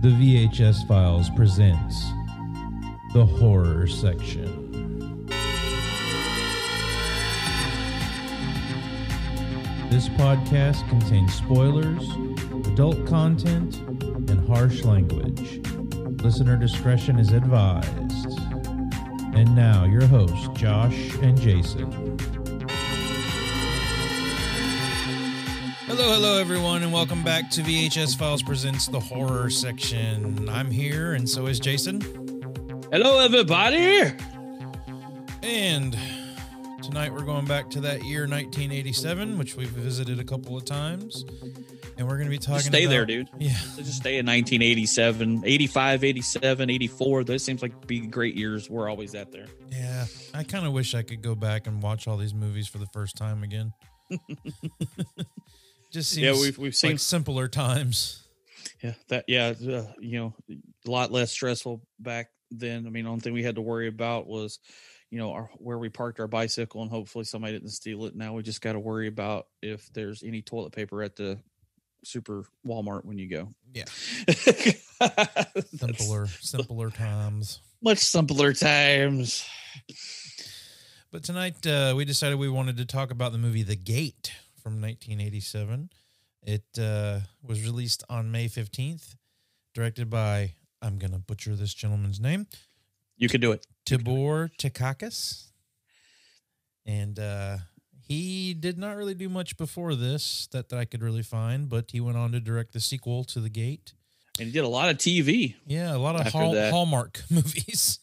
The VHS Files presents the horror section. This podcast contains spoilers, adult content, and harsh language. Listener discretion is advised. And now, your hosts, Josh and Jason. Hello, everyone, and welcome back to VHS Files Presents the Horror Section. I'm here, and so is Jason. Hello, everybody! And tonight we're going back to that year, 1987, which we've visited a couple of times. And we're going to be talking Stay there, dude. Yeah. Just stay in 1987, 85, 87, 84. Those seems like be great years. We're always at there. Yeah. I kind of wish I could go back and watch all these movies for the first time again. Just seems we've seen like simpler times. Yeah, a lot less stressful back then. I mean, the only thing we had to worry about was, where we parked our bicycle, and hopefully somebody didn't steal it. Now we just got to worry about if there's any toilet paper at the super Walmart when you go. Yeah. simpler times. Much simpler times. But tonight we decided we wanted to talk about the movie The Gate from 1987. It was released on May 15th, directed by, I'm going to butcher this gentleman's name. You can do it. Tibor Takakis. And he did not really do much before this that I could really find, but he went on to direct the sequel to The Gate. And he did a lot of TV. Yeah, a lot of Hallmark movies.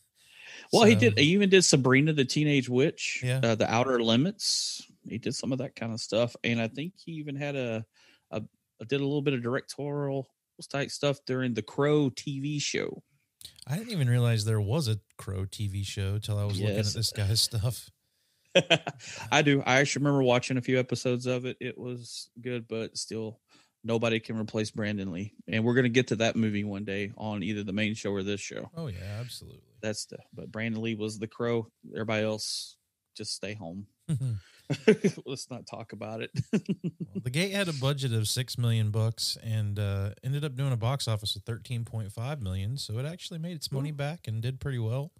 Well, he even did Sabrina the Teenage Witch, The Outer Limits. He did some of that kind of stuff, and I think he even had did a little bit of directorial type stuff during the Crow TV show. I didn't even realize there was a Crow TV show till I was looking at this guy's stuff. I do. I actually remember watching a few episodes of it. It was good, but still, nobody can replace Brandon Lee. And we're going to get to that movie one day on either the main show or this show. Oh yeah, absolutely. But Brandon Lee was the Crow. Everybody else just stay home. Let's not talk about it. Well, The Gate had a budget of $6 million and ended up doing a box office of $13.5 million. So it actually made its money back and did pretty well.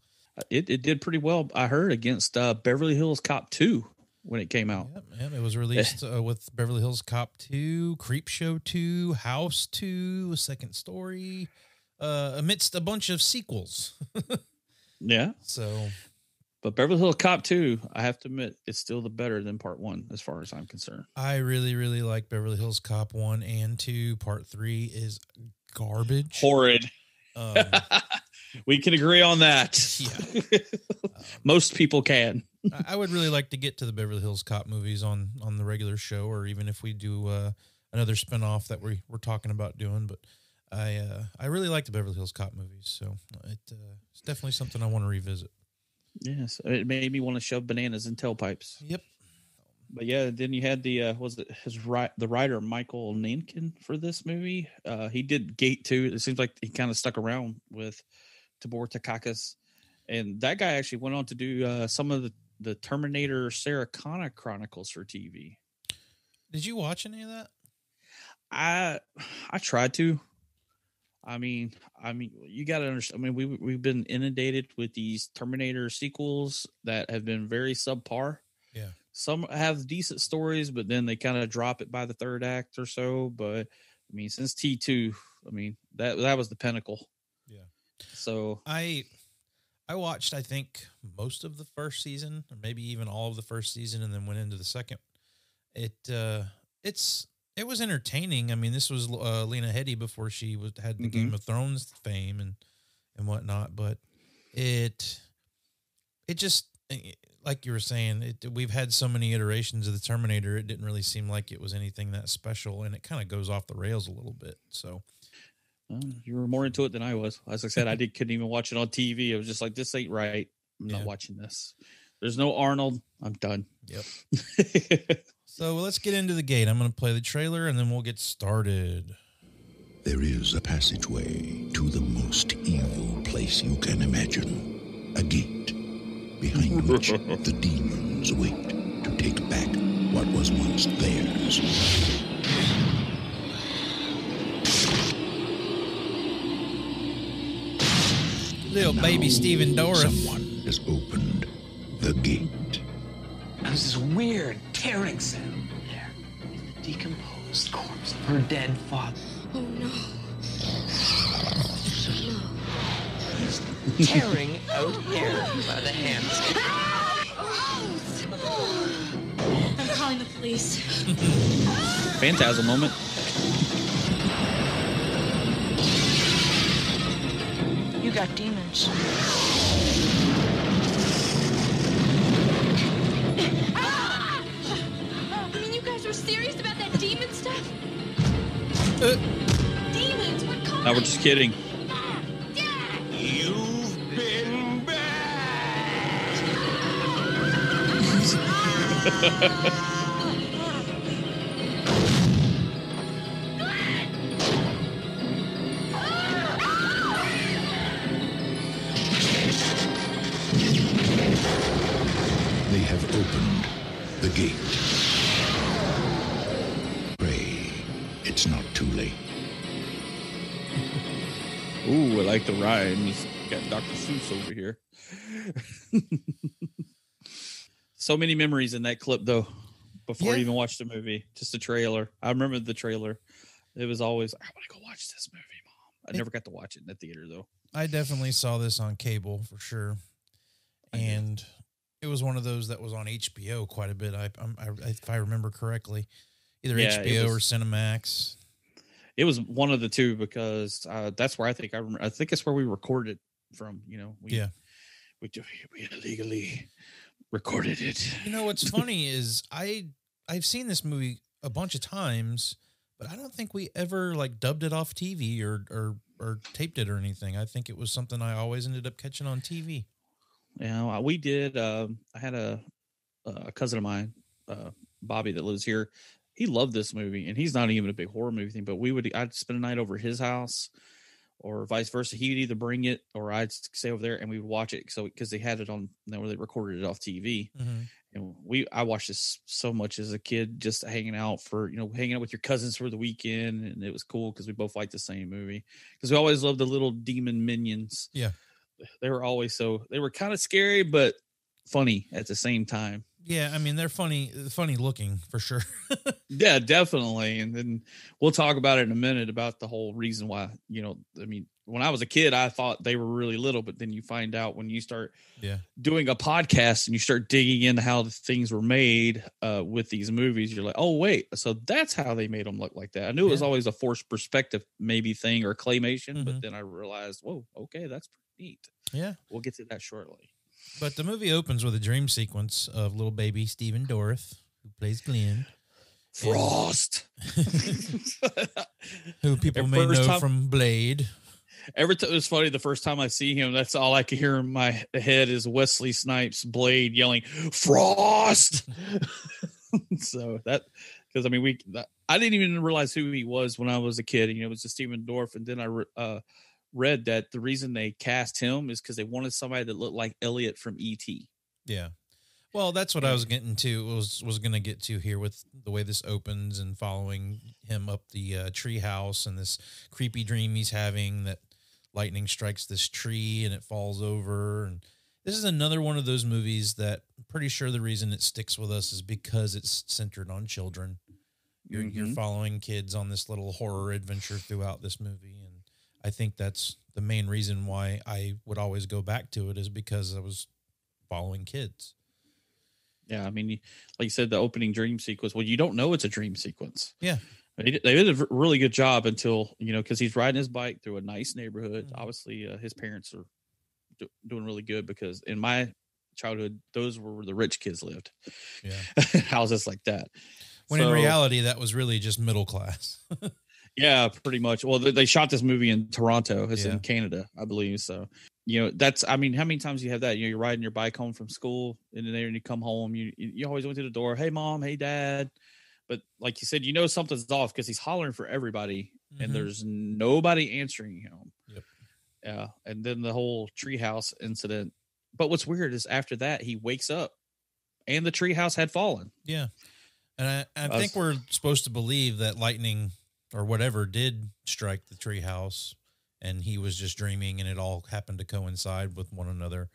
It did pretty well, I heard, against Beverly Hills Cop 2 when it came out. Yep. It was released with Beverly Hills Cop 2, Creepshow 2, House 2, Second Story, amidst a bunch of sequels. Yeah. But Beverly Hills Cop 2, I have to admit, it's still the better than Part 1 as far as I'm concerned. I really, really like Beverly Hills Cop 1 and 2. Part 3 is garbage. Horrid. We can agree on that. Yeah. Most people can. I would really like to get to the Beverly Hills Cop movies on the regular show, or even if we do another spinoff that we're talking about doing. But I really like the Beverly Hills Cop movies, so it's definitely something I want to revisit. Yes, it made me want to shove bananas in tailpipes. Yep. But yeah, then you had the writer Michael Nankin for this movie. He did Gate 2. It seems like he kind of stuck around with Tibor Takakis, and that guy actually went on to do some of the Terminator Sarah Connor Chronicles for TV. Did you watch any of that? I tried to. I mean, you got to understand. I mean, we've been inundated with these Terminator sequels that have been very subpar. Yeah, some have decent stories, but then they kind of drop it by the third act or so. But I mean, since T2, I mean that was the pinnacle. Yeah. So I watched, I think, most of the first season, or maybe even all of the first season, and then went into the second. It was entertaining. I mean, this was Lena Headey before she had the Game of Thrones fame and whatnot. But it just, like you were saying, we've had so many iterations of the Terminator. It didn't really seem like it was anything that special, and it kind of goes off the rails a little bit. So you were more into it than I was. As I said, couldn't even watch it on TV. I was just like, this ain't right. I'm not watching this. There's no Arnold. I'm done. Yep. So let's get into The Gate. I'm going to play the trailer, and then we'll get started. There is a passageway to the most evil place you can imagine. A gate behind which the demons wait to take back what was once theirs. Little baby Stephen Dorff. Someone has opened the gate. There's this weird tearing sound there. The decomposed corpse of her dead father. Oh no. He's tearing out hair by the hands. I'm calling the police. Phantasm moment. You got demons. You mean you guys were serious about that demon stuff? Demons, what caused? No, we're just kidding. You've been bad. They have opened the gate. Pray it's not too late. Ooh, I like the rhyme. He's got Dr. Seuss over here. So many memories in that clip, though, before I even watched the movie. Just the trailer. I remember the trailer. It was always, I want to go watch this movie, Mom. I never got to watch it in the theater, though. I definitely saw this on cable for sure. And it was one of those that was on HBO quite a bit. If I remember correctly, either HBO or Cinemax. It was one of the two because that's where I think it's where we recorded from. You know, we illegally recorded it. You know what's funny is I've seen this movie a bunch of times, but I don't think we ever like dubbed it off TV or taped it or anything. I think it was something I always ended up catching on TV. Yeah, we did. I had a cousin of mine, Bobby, that lives here. He loved this movie, and he's not even a big horror movie thing. But I'd spend a night over his house, or vice versa. He would either bring it, or I'd stay over there, and we would watch it. So because they had it on, where they recorded it off TV, and I watched this so much as a kid, just hanging out with your cousins for the weekend, and it was cool because we both liked the same movie. Because we always loved the little demon minions. Yeah. They were always they were kind of scary, but funny at the same time. Yeah, I mean, they're funny looking for sure. Yeah, definitely. And then we'll talk about it in a minute about the whole reason why, when I was a kid, I thought they were really little, but then you find out when you start doing a podcast and you start digging into how the things were made with these movies, you're like, oh, wait, so that's how they made them look like that. I knew it was always a forced perspective maybe thing or claymation, but then I realized, whoa, okay, that's pretty neat. Yeah. We'll get to that shortly. But the movie opens with a dream sequence of little baby Stephen Dorff, who plays Glenn. Frost. Who people may know from Blade. Every time, it was funny, the first time I see him, that's all I can hear in my head is Wesley Snipes' Blade yelling, Frost! So that, because I didn't even realize who he was when I was a kid. It was just Stephen Dorff. And then I read that the reason they cast him is because they wanted somebody that looked like Elliot from E.T. Yeah. Well, that's what I was getting to, was going to get to here with the way this opens and following him up the tree house and this creepy dream he's having that lightning strikes this tree and it falls over. And this is another one of those movies that I'm pretty sure the reason it sticks with us is because it's centered on children. You're following kids on this little horror adventure throughout this movie. And I think that's the main reason why I would always go back to it, is because I was following kids. Yeah, like you said, the opening dream sequence. Well, you don't know it's a dream sequence. Yeah. They did a really good job until, because he's riding his bike through a nice neighborhood. Obviously, his parents are doing really good, because in my childhood, those were where the rich kids lived. Yeah. Houses like that. When in reality, that was really just middle class. Yeah, pretty much. Well, they shot this movie in Toronto. It's in Canada, I believe. So, that's, how many times you have that? You're riding your bike home from school, and then you come home, you always went to the door, hey, Mom, hey, Dad. But like you said, something's off because he's hollering for everybody, and there's nobody answering him. Yep. Yeah, and then the whole treehouse incident. But what's weird is after that, he wakes up, and the treehouse had fallen. Yeah, and I think we're supposed to believe that lightning or whatever did strike the treehouse, and he was just dreaming, and it all happened to coincide with one another.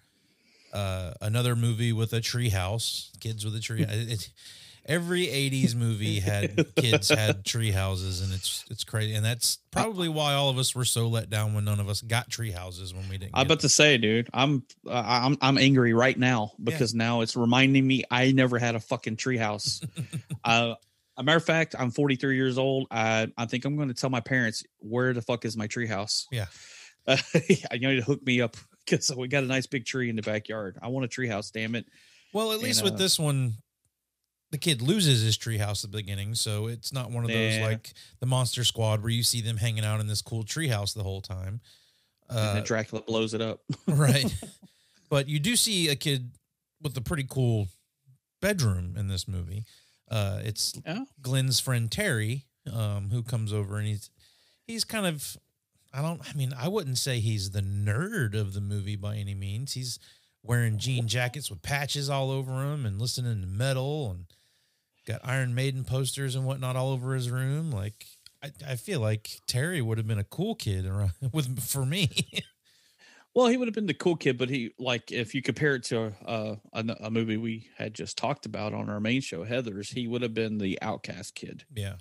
Another movie with a treehouse, kids with a tree. Every 80s movie had kids had tree houses, and it's crazy. And that's probably why all of us were so let down when none of us got tree houses when we didn't. I'm about to say, dude, I'm angry right now because now it's reminding me I never had a fucking tree house. A matter of fact, I'm 43 years old. I think I'm going to tell my parents, where the fuck is my tree house? Yeah. You need to hook me up because we got a nice big tree in the backyard. I want a tree house, damn it. Well, at least with this one, the kid loses his treehouse at the beginning, so it's not one of those like the Monster Squad where you see them hanging out in this cool treehouse the whole time. And then Dracula blows it up. Right. But you do see a kid with a pretty cool bedroom in this movie. It's Glenn's friend Terry, who comes over, and he's kind of, I wouldn't say he's the nerd of the movie by any means. He's wearing jean jackets with patches all over him and listening to metal and got Iron Maiden posters and whatnot all over his room. Like, I feel like Terry would have been a cool kid for me. Well, he would have been the cool kid, but if you compare it to a movie we had just talked about on our main show, Heathers, he would have been the outcast kid. Yeah.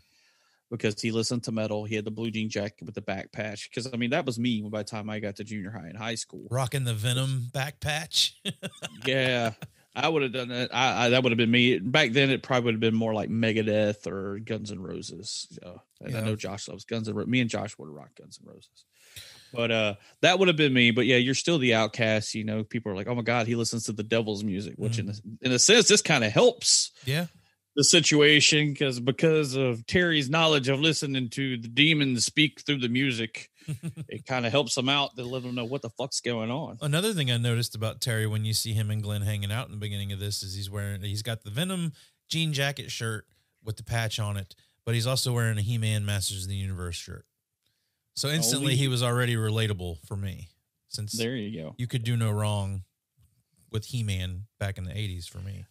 Because he listened to metal. He had the blue jean jacket with the back patch. Because, that was me by the time I got to junior high and high school. Rocking the Venom back patch. Yeah. I would have done that. That would have been me. Back then, it probably would have been more like Megadeth or Guns N' Roses. And I know Josh loves Guns N' Roses. Me and Josh would have rocked Guns N' Roses. But that would have been me. But yeah, you're still the outcast. People are like, oh my God, he listens to the devil's music, which in a sense, this kind of helps. Yeah. The situation because of Terry's knowledge of listening to the demons speak through the music, it kind of helps him out to let him know what the fuck's going on. Another thing I noticed about Terry when you see him and Glenn hanging out in the beginning of this is he's got the Venom jean jacket shirt with the patch on it, but he's also wearing a He-Man Masters of the Universe shirt. So instantly he was already relatable for me, since there you go. You could do no wrong with He-Man back in the 80s for me.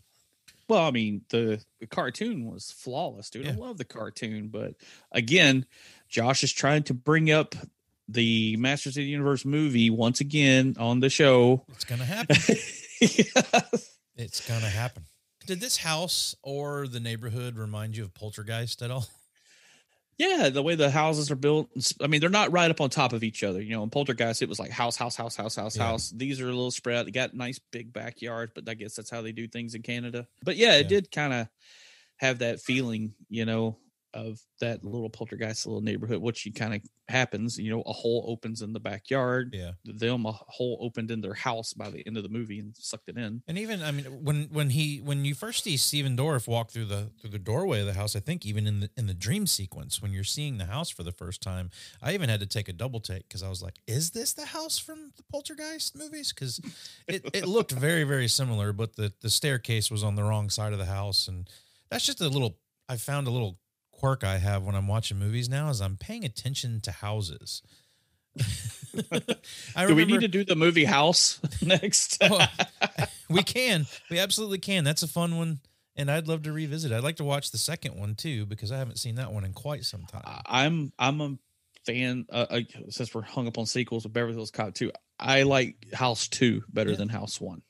Well, the cartoon was flawless, dude. Yeah. I love the cartoon. But again, Josh is trying to bring up the Masters of the Universe movie once again on the show. It's going to happen. It's going to happen. Did this house or the neighborhood remind you of Poltergeist at all? Yeah, the way the houses are built. They're not right up on top of each other. In Poltergeist, it was like house. These are a little spread out. They got nice big backyards, but I guess that's how they do things in Canada. But yeah, it did kind of have that feeling, of that little Poltergeist, little neighborhood, which kind of happens. A hole opens in the backyard. Yeah, a hole opened in their house by the end of the movie and sucked it in. And even when you first see Stephen Dorff walk through the doorway of the house, I think even in the dream sequence when you're seeing the house for the first time, I even had to take a double take because I was like, is this the house from the Poltergeist movies? Because it looked very, very similar, but the staircase was on the wrong side of the house, and that's just I found a little quirk I have when I'm watching movies now is I'm paying attention to houses. Do we need to do the movie House next? We absolutely can. That's a fun one, and I'd love to revisit it. I'd like to watch the second one too because I haven't seen that one in quite some time. I'm a fan. Since we're hung up on sequels of Beverly Hills Cop 2, I like House 2 better than House 1.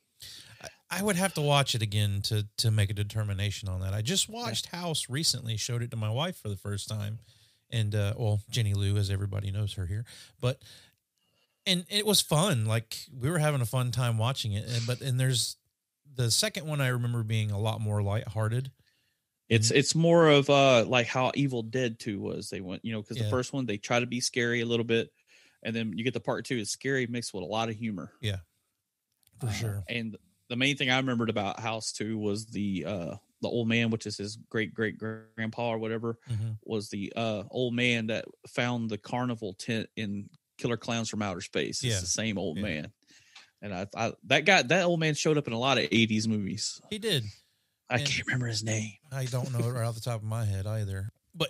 I would have to watch it again to make a determination on that. I just watched House recently, showed it to my wife for the first time. And, Jenny Lou, as everybody knows her here, and it was fun. Like we were having a fun time watching it. And there's the second one I remember being a lot more lighthearted. It's more of like how Evil Dead 2 was. They went, because the first one, they try to be scary a little bit. And then you get the part 2 is scary mixed with a lot of humor. Yeah, for sure. And the main thing I remembered about House 2 was the old man, which is his great grandpa or whatever, was the old man that found the carnival tent in Killer Clowns from Outer Space. It's the same old man. And that old man showed up in a lot of 80s movies. He did. I can't remember his name. I don't know it right off the top of my head either. But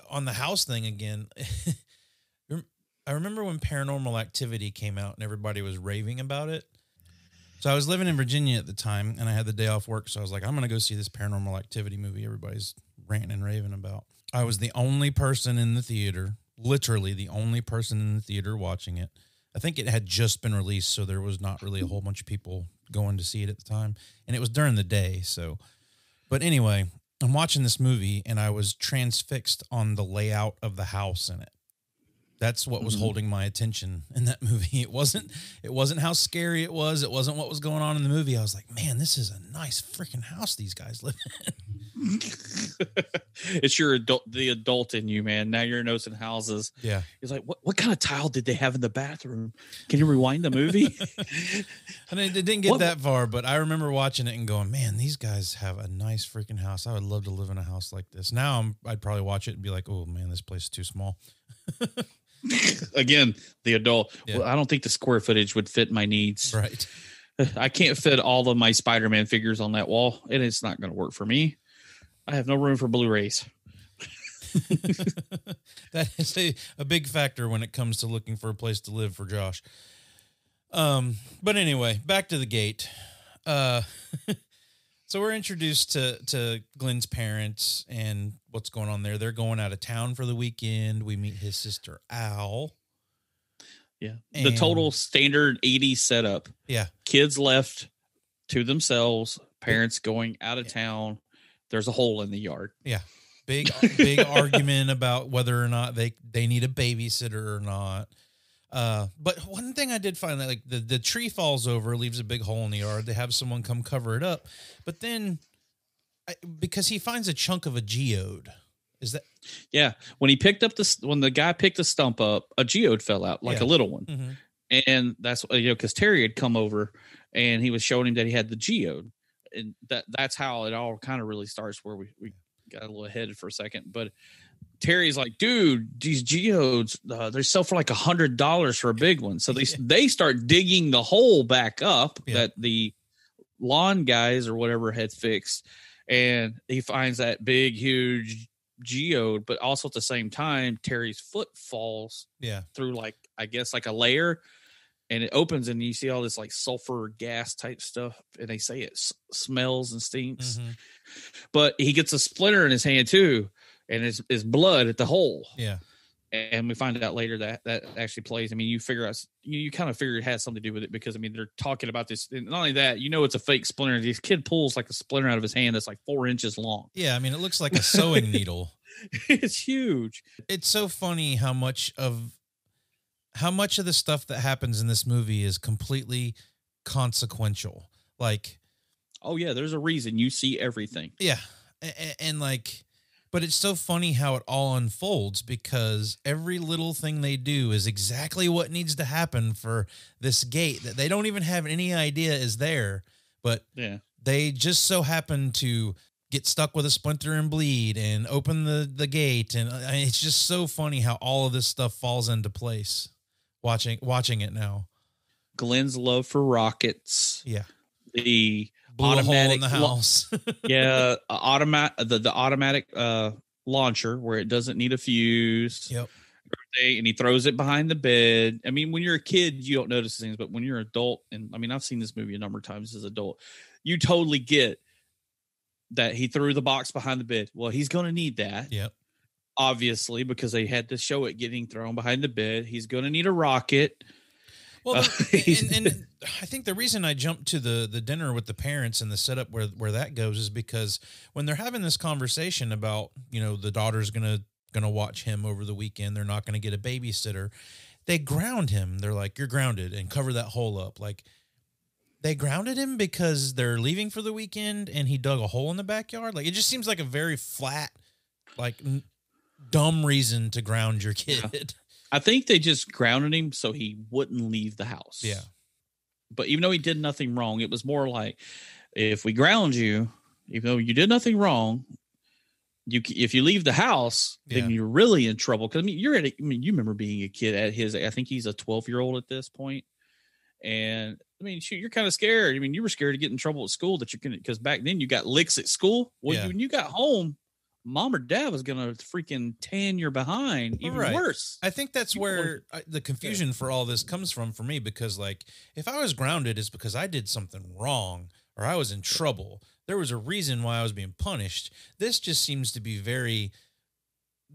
on the house thing again, I remember when Paranormal Activity came out and everybody was raving about it. So I was living in Virginia at the time, and I had the day off work, so I was like, I'm going to go see this Paranormal Activity movie everybody's ranting and raving about. I was the only person in the theater literally the only person in the theater watching it. I think it had just been released, so there was not really a whole bunch of people going to see it at the time. And it was during the day, so. But anyway, I'm watching this movie, and I was transfixed on the layout of the house in it. That's what was holding my attention in that movie. It wasn't how scary it was. It wasn't what was going on in the movie. I was like, man, this is a nice freaking house these guys live in. It's the adult in you, man. Now you're noticing houses. Yeah. He's like, what kind of tile did they have in the bathroom? Can you rewind the movie? I mean, it didn't get that far, but I remember watching it and going, man, these guys have a nice freaking house. I would love to live in a house like this. Now I'd probably watch it and be like, oh man, this place is too small. Again, the adult. Yeah. Well, I don't think the square footage would fit my needs. Right. I can't fit all of my Spider-Man figures on that wall, and it's not going to work for me. I have no room for Blu-rays. That is a big factor when it comes to looking for a place to live for Josh. But anyway, back to the gate. So we're introduced to Glenn's parents and what's going on there. They're going out of town for the weekend. We meet his sister, Al. Yeah. The total standard 80s setup. Yeah. Kids left to themselves, parents going out of town. There's a hole in the yard. Yeah. Big argument about whether or not they need a babysitter or not. But one thing I did find that like the tree falls over, leaves a big hole in the yard. They have someone come cover it up, but then because he finds a chunk of a geode, is that? Yeah. When the guy picked the stump up, a geode fell out, like a little one. Mm-hmm. And that's, because Terry had come over and he was showing him that he had the geode, and that's how it all kind of really starts, where we got a little ahead for a second, but Terry's like, dude, these geodes, they sell for like $100 for a big one. So they start digging the hole back up that the lawn guys or whatever had fixed. And he finds that big, huge geode, but also at the same time, Terry's foot falls through like a layer, and it opens and you see all this like sulfur gas type stuff. And they say it smells and stinks, but he gets a splinter in his hand too. And it's blood at the hole. Yeah. And we find out later that actually plays. I mean, you kind of figure it has something to do with it, because, I mean, they're talking about this. And not only that, it's a fake splinter. This kid pulls like a splinter out of his hand that's like 4 inches long. Yeah. I mean, it looks like a sewing needle. It's huge. It's so funny how much of the stuff that happens in this movie is completely consequential. Like, oh, yeah, there's a reason you see everything. Yeah. And like, but it's so funny how it all unfolds, because every little thing they do is exactly what needs to happen for this gate that they don't even have any idea is there. But they just so happen to get stuck with a splinter and bleed and open the gate. And it's just so funny how all of this stuff falls into place watching it now. Glenn's love for rockets. Yeah. The blew automatic a hole in the house. The automatic launcher where it doesn't need a fuse. Yep. And he throws it behind the bed. I mean, when you're a kid, you don't notice things, but when you're an adult, and I mean, I've seen this movie a number of times as an adult, you totally get that he threw the box behind the bed. Well, he's going to need that. Yep. Obviously, because they had to show it getting thrown behind the bed. He's going to need a rocket. Well, and I think the reason I jumped to the dinner with the parents and the setup where that goes is because when they're having this conversation about, the daughter's gonna watch him over the weekend, they're not gonna get a babysitter, they ground him. They're like, you're grounded, and cover that hole up. Like, they grounded him because they're leaving for the weekend and he dug a hole in the backyard. Like, it just seems like a very flat, like dumb reason to ground your kid. Yeah. I think they just grounded him so he wouldn't leave the house. Yeah. But even though he did nothing wrong, it was more like, if we ground you, even though you did nothing wrong, if you leave the house, then you're really in trouble. Because you remember being a kid at his, I think he's a 12-year-old at this point. And I mean, shoot, you're kind of scared. I mean, you were scared to get in trouble at school because back then you got licks at school. Well, when you got home, Mom or Dad was going to freaking tan your behind even worse. I think that's where the confusion for all this comes from for me, because like, if I was grounded, it's because I did something wrong or I was in trouble. There was a reason why I was being punished. This just seems to be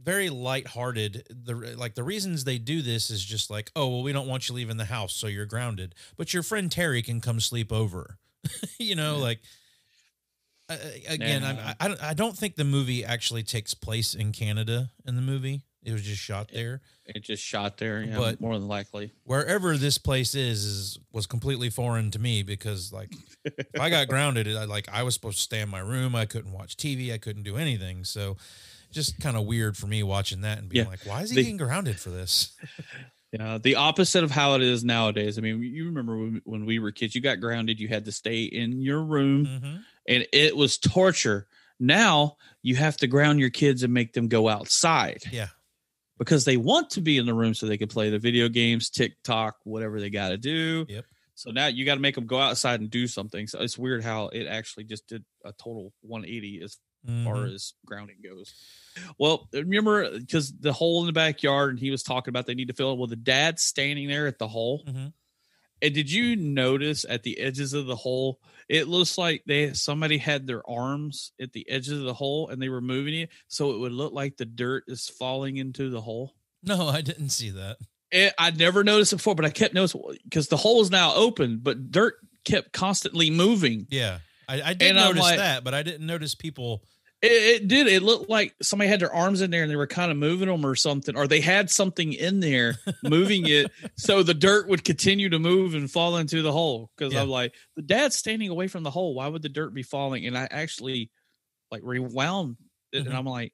very lighthearted. The reasons they do this is just like, oh, well, we don't want you leaving the house, so you're grounded. But your friend Terry can come sleep over. Like again, I don't think the movie actually takes place in Canada in the movie. It was just shot there. It just shot there, yeah, but more than likely. Wherever this place was completely foreign to me because, like, if I got grounded, I was supposed to stay in my room. I couldn't watch TV. I couldn't do anything. So, just kind of weird for me watching that and being like, why is he getting grounded for this? Yeah, the opposite of how it is nowadays. I mean, you remember when we were kids, you got grounded, you had to stay in your room, and it was torture. Now you have to ground your kids and make them go outside. Yeah. Because they want to be in the room so they can play the video games, TikTok, whatever they got to do. Yep. So now you got to make them go outside and do something. So it's weird how it actually just did a total 180 as far as grounding goes. Well, remember, because the hole in the backyard, and he was talking about they need to fill it. Well, the dad's standing there at the hole. And did you notice at the edges of the hole, it looks like somebody had their arms at the edges of the hole and they were moving it so it would look like the dirt is falling into the hole? No, I didn't see that. I'd never noticed it before, but I kept noticing because the hole is now open, but dirt kept constantly moving. Yeah, I did notice that, but I didn't notice people. It did. It looked like somebody had their arms in there and they were kind of moving them or something, or they had something in there moving it so the dirt would continue to move and fall into the hole. Because I'm like, the dad's standing away from the hole. Why would the dirt be falling? And I actually like rewound it, and I'm like,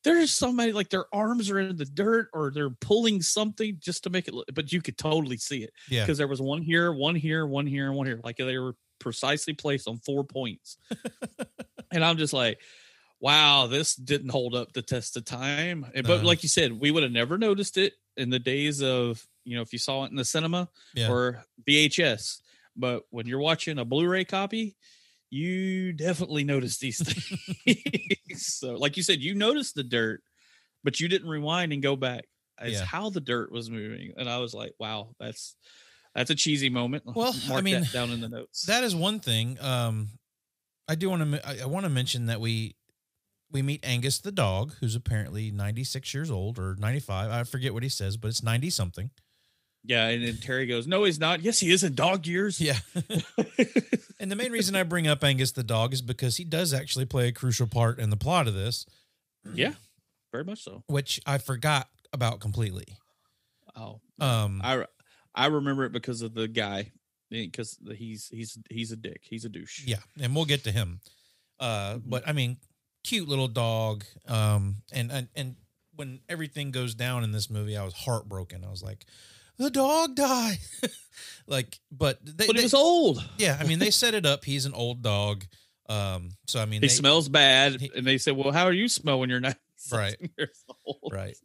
there's somebody like their arms are in the dirt or they're pulling something just to make it look, but you could totally see it. Yeah. Because there was one here, one here, one here, and one here. Like they were precisely placed on 4 points. And I'm just like, wow, this didn't hold up the test of time. But like you said, we would have never noticed it in the days of, if you saw it in the cinema or VHS. But when you're watching a Blu-ray copy, you definitely notice these things. So like you said, you noticed the dirt, but you didn't rewind and go back. It's how the dirt was moving. And I was like, wow, that's a cheesy moment. Well, Mark that down in the notes. That is one thing. I want to mention that we meet Angus the dog, who's apparently 96 years old or 95. I forget what he says, but it's 90 something. Yeah. And then Terry goes, no, he's not. Yes, he is in dog years. Yeah. And the main reason I bring up Angus the dog is because he does actually play a crucial part in the plot of this. Yeah, very much so. Which I forgot about completely. Oh, I remember it because of the guy, because he's a dick. He's a douche. Yeah. And we'll get to him. But I mean, cute little dog. And when everything goes down in this movie, I was heartbroken. I was like, the dog died. But it was old. Yeah. I mean, they set it up. He's an old dog. So I mean, he smells bad. And they said, well, how are you smell when you're not right years old? Right.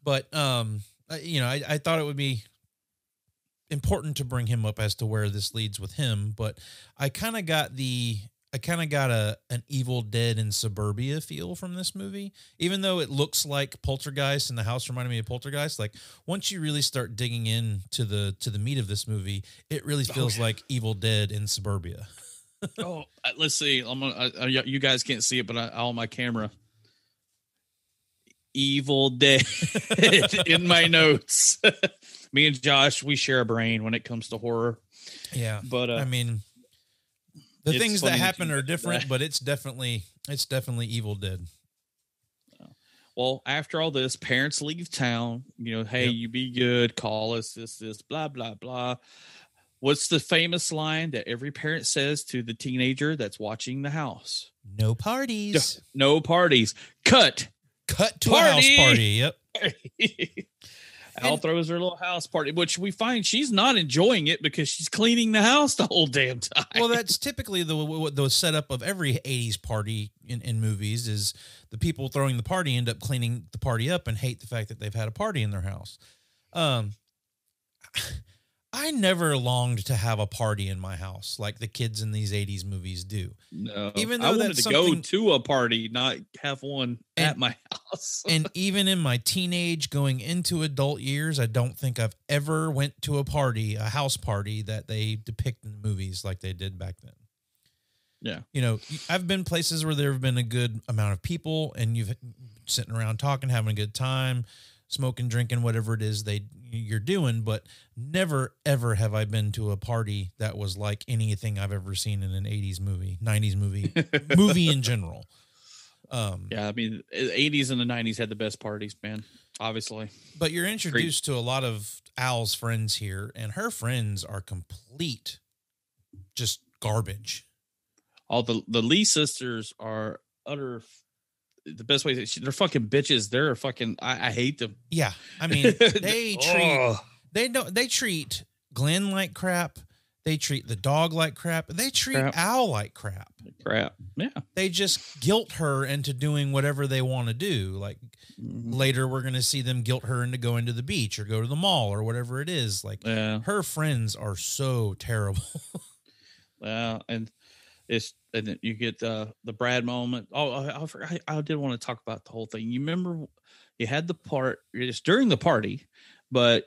But, I thought it would be important to bring him up as to where this leads with him, but I kind of got an Evil Dead in suburbia feel from this movie, even though it looks like Poltergeist and the house reminded me of Poltergeist. Like once you really start digging into the meat of this movie, it really feels like Evil Dead in suburbia. Let's see. You guys can't see it, but on my camera, Evil Dead in my notes. Me and Josh, we share a brain when it comes to horror. Yeah. But I mean, the things that happen are different, but it's definitely Evil Dead. Well, after all this, parents leave town, hey, you be good, call us, this, blah, blah, blah. What's the famous line that every parent says to the teenager that's watching the house? No parties. No parties. Cut to a house party. Yep. Al throws her little house party, which we find she's not enjoying it because she's cleaning the house the whole damn time. Well, that's typically the setup of every 80s party in movies is the people throwing the party end up cleaning the party up and hate the fact that they've had a party in their house. I never longed to have a party in my house like the kids in these 80s movies do. No, even though I wanted to go to a party, not have one at my house. And even in my teenage going into adult years, I don't think I've ever went to a house party that they depict in movies like they did back then. Yeah. You know, I've been places where there have been a good amount of people and you've sitting around talking, having a good time, smoking, drinking, whatever it is you're doing, but never, ever have I been to a party that was like anything I've ever seen in an 80s movie, 90s movie, movie in general. Yeah, I mean, the 80s and the 90s had the best parties, man, obviously. But you're introduced to a lot of Al's friends here, and her friends are complete just garbage. All the Lee sisters are utter. The best way they're fucking bitches. They're fucking. I hate them. Yeah, I mean they treat Glenn like crap. They treat the dog like crap. They treat Al like crap. Yeah. They just guilt her into doing whatever they want to do. Like later, we're going to see them guilt her into going to the beach or go to the mall or whatever it is. Like her friends are so terrible. Well, and then you get the Brad moment. Oh, I did want to talk about the whole thing. You remember you had the part. It's during the party, but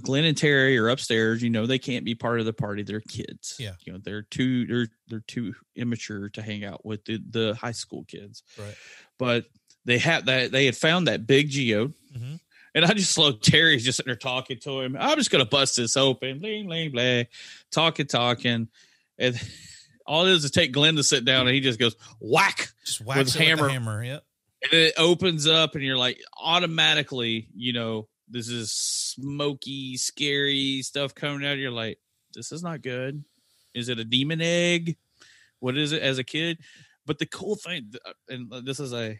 Glenn and Terry are upstairs. You know they can't be part of the party. They're kids. Yeah, you know they're too immature to hang out with the high school kids. Right. But they had found that big geode. Mm-hmm. And I just love Terry's just sitting there talking to him. I'm just gonna bust this open. Bling bling bling, talking, and all it is take Glenn to sit down, and he just goes whack, just whacks with a hammer. Yep. And it opens up, and you're like automatically, you know. This is smoky, scary stuff coming out. You're like, this is not good. Is it a demon egg? What is it as a kid? But the cool thing, and this is a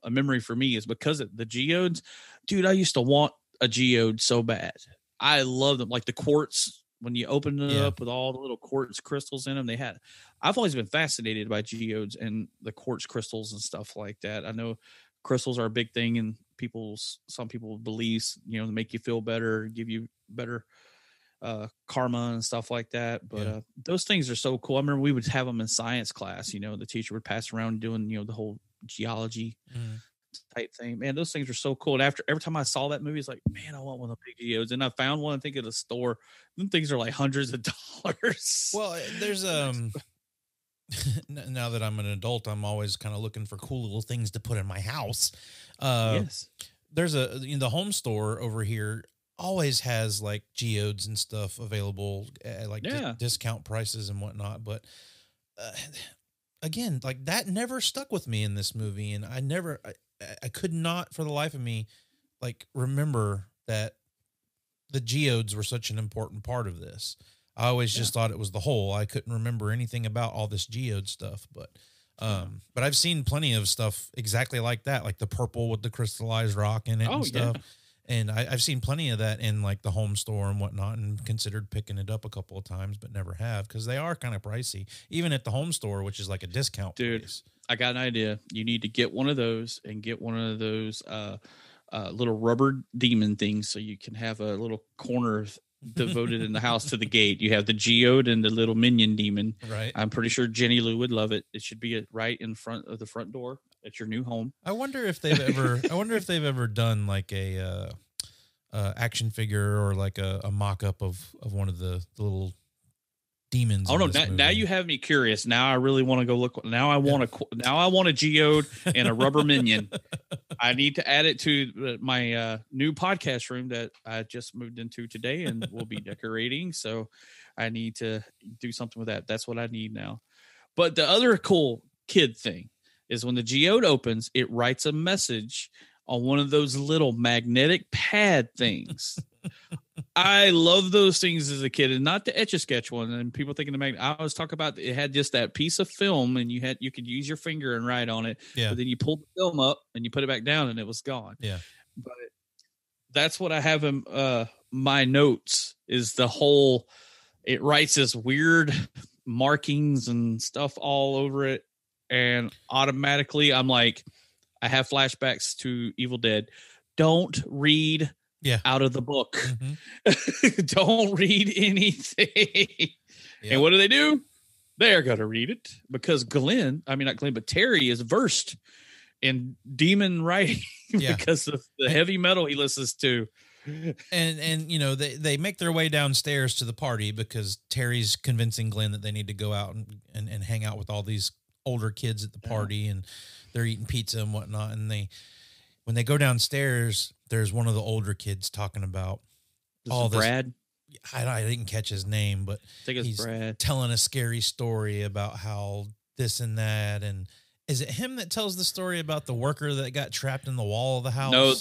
memory for me, is because of the geodes. Dude, I used to want a geode so bad. I love them. Like the quartz, when you open it up with all the little quartz crystals in them, I've always been fascinated by geodes and the quartz crystals and stuff like that. I know crystals are a big thing in some people beliefs, you know, to make you feel better, give you better karma and stuff like that. But those things are so cool. I remember we would have them in science class. You know, the teacher would pass around doing, you know, the whole geology type thing. Man, those things are so cool. And every time I saw that movie, it's like, man, I want one of the big geodes. And I found one, I think, at a store. Them things are like hundreds of dollars. Well, there's now that I'm an adult, I'm always kind of looking for cool little things to put in my house. Yes. There's the home store over here always has like geodes and stuff available at like discount prices and whatnot. But again, like that never stuck with me in this movie. And I could not for the life of me, like remember that the geodes were such an important part of this. I always just thought it was the whole. I couldn't remember anything about all this geode stuff, but I've seen plenty of stuff exactly like that, like the purple with the crystallized rock in it and stuff. Yeah. And I've seen plenty of that in like the home store and whatnot, and considered picking it up a couple of times, but never have because they are kind of pricey, even at the home store, which is like a discount. Dude, place. I got an idea. You need to get one of those and get one of those little rubber demon things, so you can have a little corner devoted in the house to the gate. You have the geode and the little minion demon. Right. I'm pretty sure Jenny Lou would love it. It should be right in front of the front door at your new home. I wonder if they've ever done like a action figure or like a mock-up of one of the little demons. Oh no! Now you have me curious. Now I really want to go look. Now I want a geode and a rubber minion. I need to add it to my new podcast room that I just moved into today, and we'll be decorating. So I need to do something with that. That's what I need now. But the other cool kid thing is when the geode opens, it writes a message on one of those little magnetic pad things. I love those things as a kid, and not the Etch-a-Sketch one. And people thinking I was talking about it had just that piece of film, and you could use your finger and write on it. Yeah. But then you pulled the film up and you put it back down, and it was gone. Yeah. But that's what I have in my notes is the whole. It writes this weird markings and stuff all over it, and automatically I'm like, I have flashbacks to Evil Dead. Don't read. Yeah. Out of the book. Mm-hmm. Don't read anything. Yep. And what do? They're going to read it because Terry is versed in demon writing because of the heavy metal he listens to. And they make their way downstairs to the party because Terry's convincing Glenn that they need to go out and hang out with all these older kids at the party, and they're eating pizza and whatnot. And when they go downstairs, there's one of the older kids talking about all this. Brad? I didn't catch his name, but I think it's he's Brad telling a scary story about how this and that. And is it him that tells the story about the worker that got trapped in the wall of the house? No,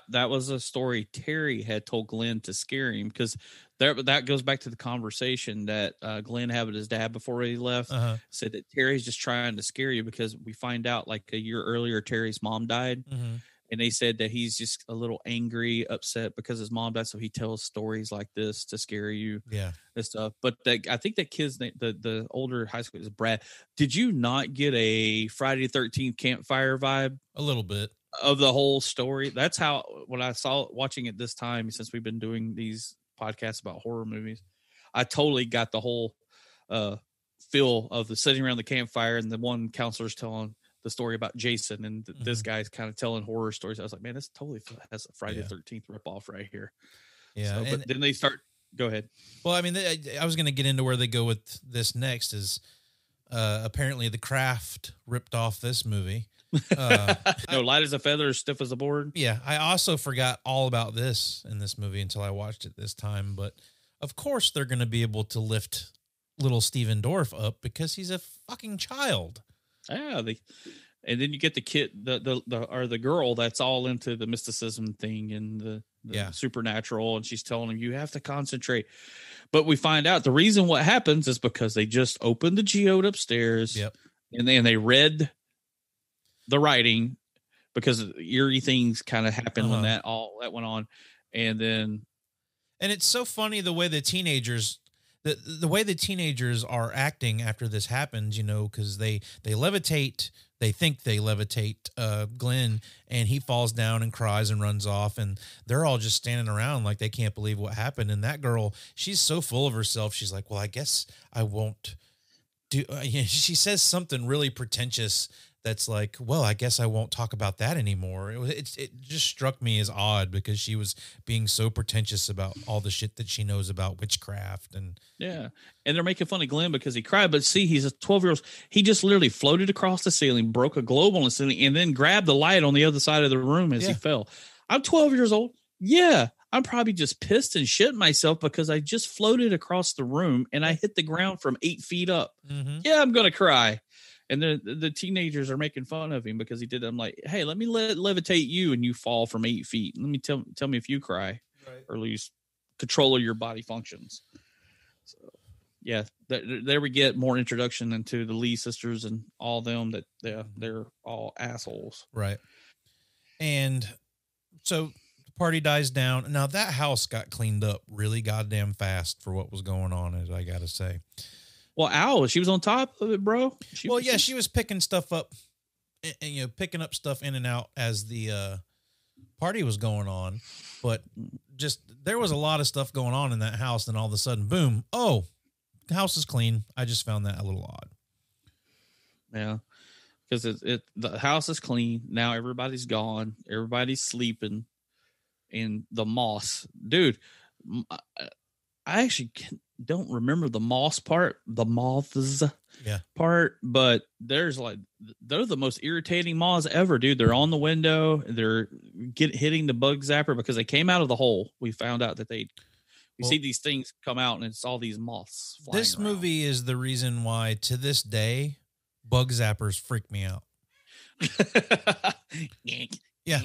that was a story Terry had told Glenn to scare him, because that goes back to the conversation that Glenn had with his dad before he left. Said that Terry's just trying to scare you because we find out like a year earlier Terry's mom died. And they said that he's just a little angry, upset because his mom died. So he tells stories like this to scare you. Yeah. And stuff. But I think that kid's name, the older high school, is Brad. Did you not get a Friday the 13th campfire vibe? A little bit. Of the whole story? That's how, when I saw watching it this time, since we've been doing these podcasts about horror movies, I totally got the whole feel of the sitting around the campfire and the one counselor's telling the story about Jason, and this guy's kind of telling horror stories. I was like, man, this totally has a Friday the 13th ripoff right here. Yeah. So, but then they start, go ahead. Well, I mean, I was going to get into where they go with this next is apparently The Craft ripped off this movie. No, light as a feather, stiff as a board. Yeah. I also forgot all about this in this movie until I watched it this time. But of course they're going to be able to lift little Steven Dorff up because he's a fucking child. Yeah, and then you get the kid, the girl that's all into the mysticism thing and the supernatural, and she's telling him you have to concentrate. But we find out the reason what happens is because they just opened the geode upstairs, and then they read the writing, because eerie things kind of happened when that went on, and it's so funny the way the teenagers. The way the teenagers are acting after this happens, because they levitate, they think they levitate Glenn, and he falls down and cries and runs off, and they're all just standing around like they can't believe what happened. And that girl, she's so full of herself. She's like, well, I guess I won't do. She says something really pretentious. That's like, well, I guess I won't talk about that anymore. It just struck me as odd because she was being so pretentious about all the shit that she knows about witchcraft. And they're making fun of Glenn because he cried. But see, he's a 12-year-old. He just literally floated across the ceiling, broke a globe on the ceiling, and then grabbed the light on the other side of the room as he fell. I'm 12 years old. Yeah, I'm probably just pissed and shit myself because I just floated across the room and I hit the ground from 8 feet up. Yeah, I'm going to cry. And the teenagers are making fun of him because he did that. I'm like, hey, let me levitate you and you fall from 8 feet. Let me tell me if you cry, or lose control of your body functions. So, yeah, there we get more introduction into the Lee sisters and all them that they're all assholes. Right. And so the party dies down. Now that house got cleaned up really goddamn fast for what was going on, as I got to say. Well, Owl, she was on top of it, bro. She was picking stuff up, and, picking up stuff in and out as the party was going on. But just there was a lot of stuff going on in that house. Then all of a sudden, boom! Oh, the house is clean. I just found that a little odd. Yeah, because the house is clean now. Everybody's gone. Everybody's sleeping. And the moss, dude. I actually don't remember the moths part, but they're the most irritating moths ever, dude. They're on the window. They're hitting the bug zapper because they came out of the hole. We found out that we see these things come out and it's all these moths flying This around. movie is the reason why to this day, bug zappers freak me out. Yeah.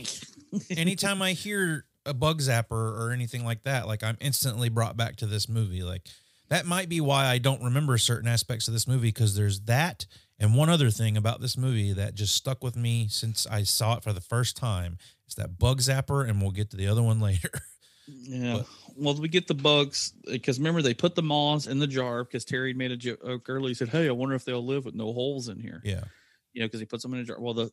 Anytime I hear a bug zapper or anything like that, like I'm instantly brought back to this movie. Like that might be why I don't remember certain aspects of this movie, because there's that and one other thing about this movie that just stuck with me since I saw it for the first time. It's that bug zapper, and we'll get to the other one later. Yeah. Well, we get the bugs because remember they put the moths in the jar because Terry made a joke earlier. He said, "Hey, I wonder if they'll live with no holes in here." Yeah. Because he puts them in a jar. Well,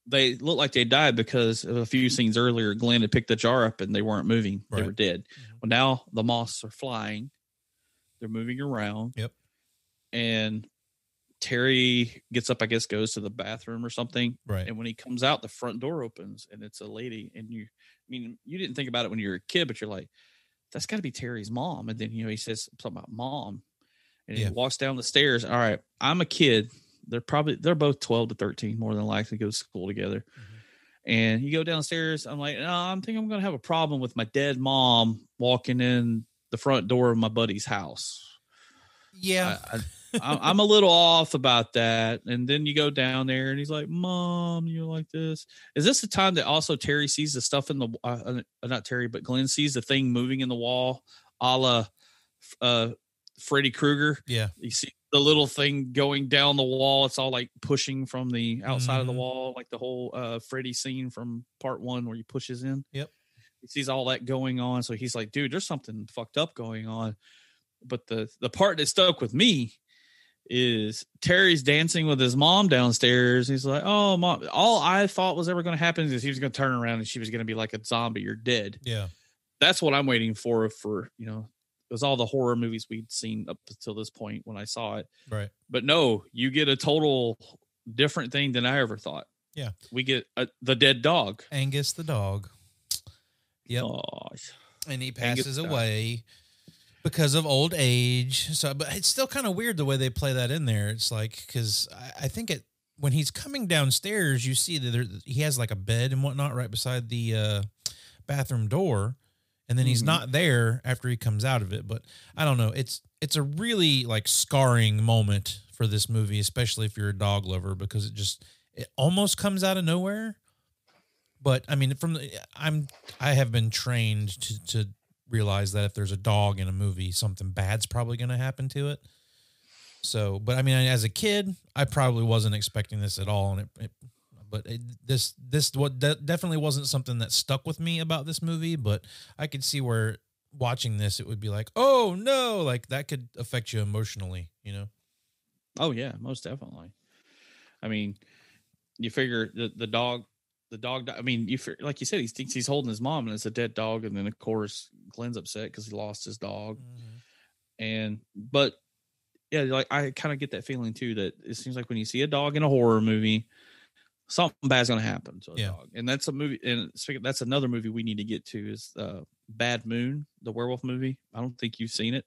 they look like they died because a few scenes earlier, Glenn had picked the jar up and they weren't moving. Right. They were dead. Well, now the moths are flying. They're moving around. Yep. And Terry gets up, I guess, goes to the bathroom or something. Right. And when he comes out, the front door opens and it's a lady. And you didn't think about it when you were a kid, but you're like, that's got to be Terry's mom. And then, he says something about mom. And he walks down the stairs. All right, I'm a kid. They're both 12 to 13, more than likely go to school together. Mm-hmm. And you go downstairs. I'm like, no, I'm going to have a problem with my dead mom walking in the front door of my buddy's house. Yeah. I'm a little off about that. And then you go down there and he's like, Mom, you're like this. Is this the time that also Terry sees the stuff in the, not Terry, but Glenn sees the thing moving in the wall, a la Freddy Krueger? Yeah. You see the little thing going down the wall. It's all like pushing from the outside of the wall, like the whole Freddy scene from part 1 where he pushes in. Yep. He sees all that going on. So he's like, dude, there's something fucked up going on. But the part that stuck with me is Terry's dancing with his mom downstairs. He's like, oh, Mom, all I thought was ever going to happen is he was going to turn around and she was going to be like a zombie or dead. Yeah. That's what I'm waiting for, it was all the horror movies we'd seen up until this point when I saw it. Right. But no, you get a total different thing than I ever thought. Yeah. We get the dead dog. Angus the dog. Yep. Gosh. And he passes away because of old age. So, but it's still kind of weird the way they play that in there. It's like, because I think when he's coming downstairs, you see that he has like a bed and whatnot right beside the bathroom door. And then he's not there after he comes out of it. But I don't know. It's a really like scarring moment for this movie, especially if you're a dog lover, because it almost comes out of nowhere. But I mean, I have been trained to realize that if there's a dog in a movie, something bad's probably going to happen to it. So, but I mean, as a kid, I probably wasn't expecting this at all. And this definitely wasn't something that stuck with me about this movie, but I could see where watching this, it would be like, oh no, like that could affect you emotionally, Oh yeah, most definitely. I mean, you figure the dog, I mean, like you said, he thinks he's holding his mom and it's a dead dog. And then of course Glenn's upset because he lost his dog. Mm-hmm. But yeah, like I kind of get that feeling too, that it seems like when you see a dog in a horror movie, something bad's going to happen to a dog. And that's a movie. And that's another movie we need to get to is Bad Moon, the werewolf movie. I don't think you've seen it,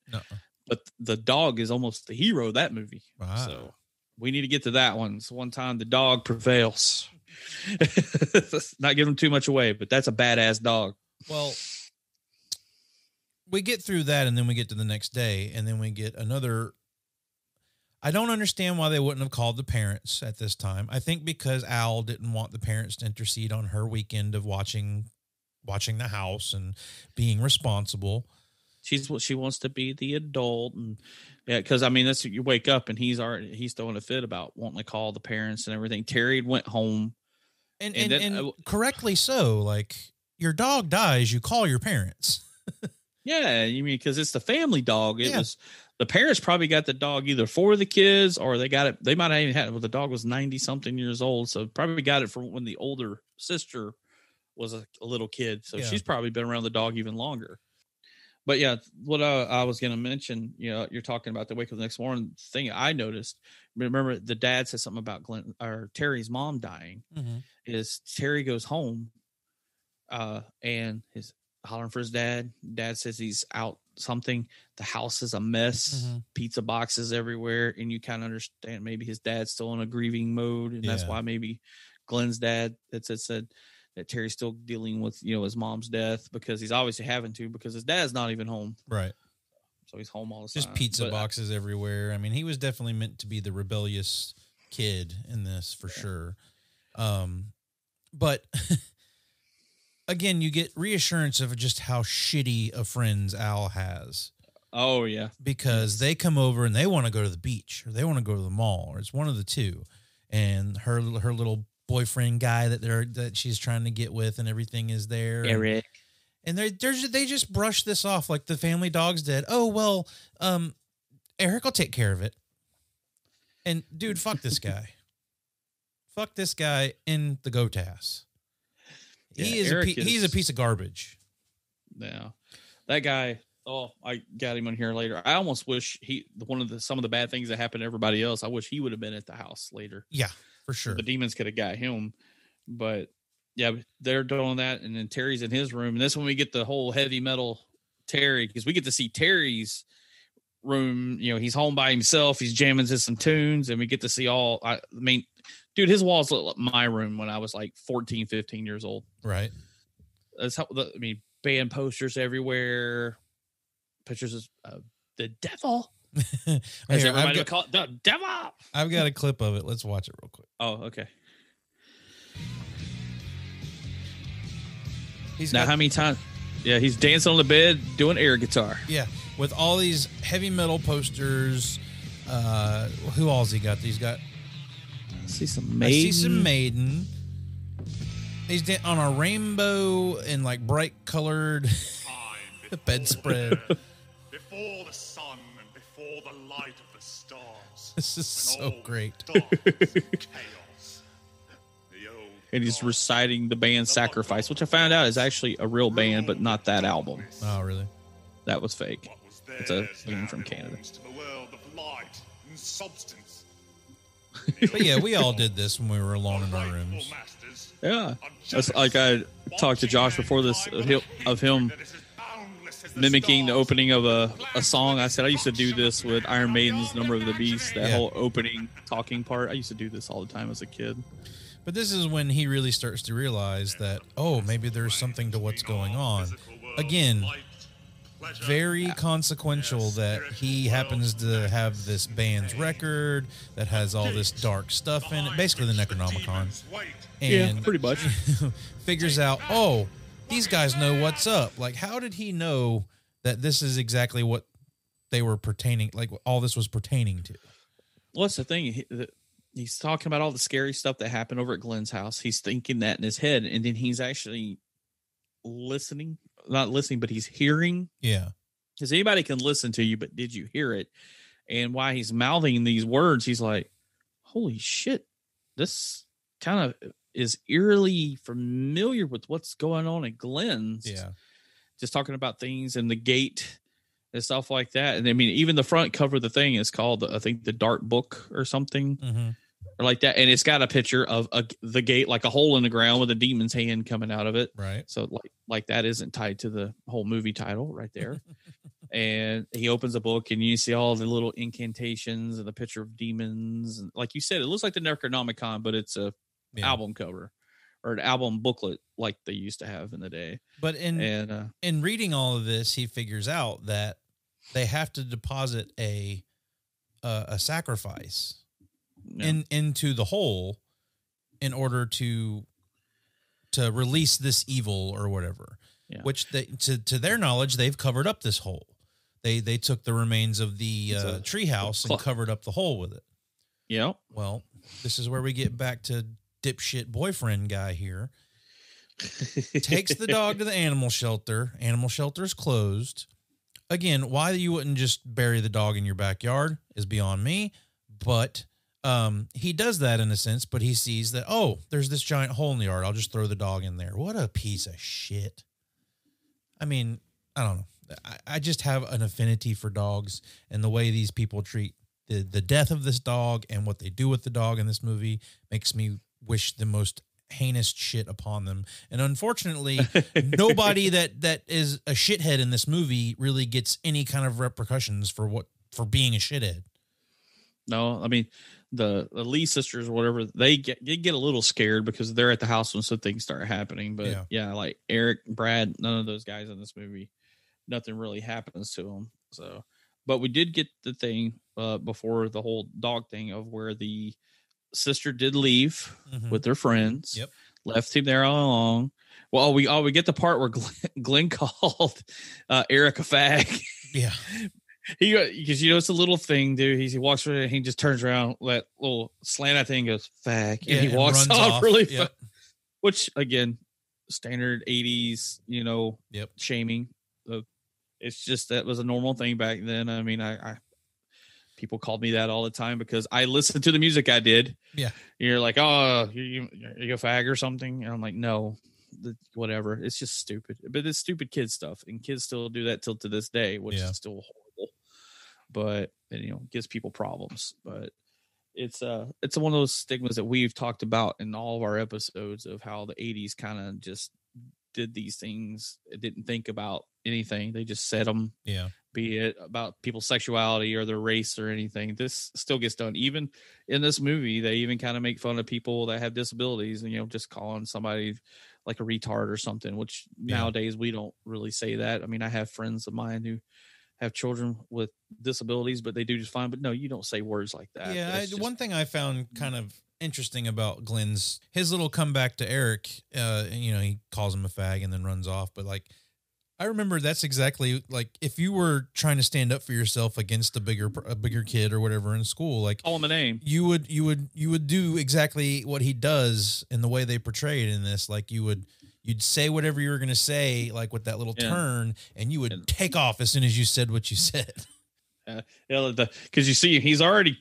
but the dog is almost the hero of that movie. Wow. So we need to get to that one. So one time the dog prevails. Not giving too much away, but that's a badass dog. Well, we get through that and then we get to the next day and then we get another. I don't understand why they wouldn't have called the parents at this time. I think because Al didn't want the parents to intercede on her weekend of watching the house and being responsible. She wants to be the adult, and because I mean, that's you wake up and he's throwing a fit about wanting to call the parents and everything. Terry went home, and correctly so. Like your dog dies, you call your parents. Yeah, you mean because it's the family dog. It was. The parents probably got the dog either for the kids or they got it. They might have even had it when the dog was 90 something years old. So probably got it from when the older sister was a little kid. So she's probably been around the dog even longer. But yeah, what I was going to mention, you're talking about the wake up the next morning thing I noticed. Remember the dad said something about Terry's mom dying. Mm-hmm. Is Terry goes home and he's hollering for his dad. Dad says he's out something. The house is a mess, pizza boxes everywhere, and you kind of understand maybe his dad's still in a grieving mode, and that's why maybe Glenn's dad said that Terry's still dealing with his mom's death because he's obviously having to because his dad's not even home, right? So he's home all the time. Just pizza boxes everywhere. I mean, he was definitely meant to be the rebellious kid in this for sure. But again, you get reassurance of just how shitty of friends Al has. Oh, yeah. Because they come over and they want to go to the beach or they want to go to the mall or it's one of the two. And her little boyfriend guy that she's trying to get with and everything is there. Eric. And they just brush this off like the family dog's dead. Oh, well, Eric will take care of it. And dude, fuck this guy. Fuck this guy in the GOTAS. He's a piece of garbage. Yeah. That guy, Oh, I got him on here later. I almost wish some of the bad things that happened to everybody else. I wish he would have been at the house later. Yeah, for sure. The demons could have got him, but yeah, they're doing that. And then Terry's in his room. And that's when we get the whole heavy metal Terry, because we get to see Terry's room. You know, he's home by himself. He's jamming to some tunes, and we get to see dude, his walls look like my room when I was like 14, 15 years old. Right. That's how, band posters everywhere. Pictures of the devil. As everybody would call it, the devil. I've got a clip of it. Let's watch it real quick. Oh, okay. How many times? Yeah, he's dancing on the bed doing air guitar. Yeah, with all these heavy metal posters. Who all's he got? He's got. I see some Maiden. He's on a rainbow and like bright colored bedspread. Before the sun and before the light of the stars. This is so great. Chaos. And he's reciting the band Sacrifice, which I found out is actually a real band, but not that album. Oh, really? That was fake. It's a band from Canada. To the world of light and substance. But yeah, we all did this when we were alone in our rooms. Yeah. That's like I talked to Josh before this of him mimicking the opening of a song. I said I used to do this with Iron Maiden's Number of the Beast, that whole opening talking part. I used to do this all the time as a kid. But this is when he really starts to realize that, oh, maybe there's something to what's going on. Again, very consequential that he happens to have this band's record that has all this dark stuff in it, basically the Necronomicon. And pretty much. Figures out, oh, these guys know what's up. Like, how did he know that this is exactly what they were pertaining, like all this was pertaining to? Well, that's the thing. He's talking about all the scary stuff that happened over at Glenn's house. He's thinking that in his head, and then he's actually not listening, but he's hearing. Yeah. Because anybody can listen to you, but did you hear it? And while he's mouthing these words, he's like, holy shit, this kind of is eerily familiar with what's going on at Glenn's. Yeah. Just talking about things and the gate and stuff like that. And I mean, even the front cover of the thing is called, I think, the Dark Book or something. Mm-hmm. Or like that. And it's got a picture of the gate, like a hole in the ground with a demon's hand coming out of it. Right. So like that isn't tied to the whole movie title right there. And he opens a book and you see all the little incantations and the picture of demons. And like you said, it looks like the Necronomicon, but it's a album cover or an album booklet like they used to have in the day. But in reading all of this, he figures out that they have to deposit a sacrifice into the hole in order to release this evil or whatever. Yeah. Which they, to their knowledge, they've covered up this hole. They took the remains of the treehouse and covered up the hole with it. Yeah. Well, this is where we get back to dipshit boyfriend guy here. Takes the dog to the animal shelter. Animal shelter's closed. Again, why you wouldn't just bury the dog in your backyard is beyond me. But he does that in a sense, but he sees that, oh, there's this giant hole in the yard. I'll just throw the dog in there. What a piece of shit. I mean, I don't know. I just have an affinity for dogs, and the way these people treat the death of this dog and what they do with the dog in this movie makes me wish the most heinous shit upon them. And unfortunately, nobody that is a shithead in this movie really gets any kind of repercussions for being a shithead. No, I mean, the Lee sisters or whatever, they get a little scared because they're at the house when some things start happening. But yeah, like Eric, Brad, none of those guys in this movie, nothing really happens to them. So, but we did get the thing before the whole dog thing of where the sister did leave with their friends. Yep. Left him there all along. Well, we get the part where Glenn called Eric a fag. Yeah. Because it's a little thing, dude. He walks around and he just turns around, that little slant out thing goes fag, and he walks off really fast. Which again, standard 80s, shaming. It's just that was a normal thing back then. I mean, I people called me that all the time because I listened to the music I did. Yeah, you're like, oh, you a fag or something, and I'm like, no, whatever. It's just stupid. But it's stupid kid stuff, and kids still do that till to this day, which is still horrible. But it gives people problems. But it's one of those stigmas that we've talked about in all of our episodes of how the 80s kind of just did these things. It didn't think about anything. They just said them. Yeah. Be it about people's sexuality or their race or anything. This still gets done. Even in this movie, they even kind of make fun of people that have disabilities and, just calling somebody like a retard or something, which nowadays we don't really say that. I mean, I have friends of mine who have children with disabilities, but they do just fine. But no, you don't say words like that. Yeah. One thing I found kind of interesting about his little comeback to Eric, he calls him a fag and then runs off. But like, I remember that's exactly like if you were trying to stand up for yourself against a bigger kid or whatever in school, like call him a name, you would do exactly what he does in the way they portray it in this. Like you'd say whatever you were going to say, like with that little turn, and you would take off as soon as you said what you said. Because you see, he's already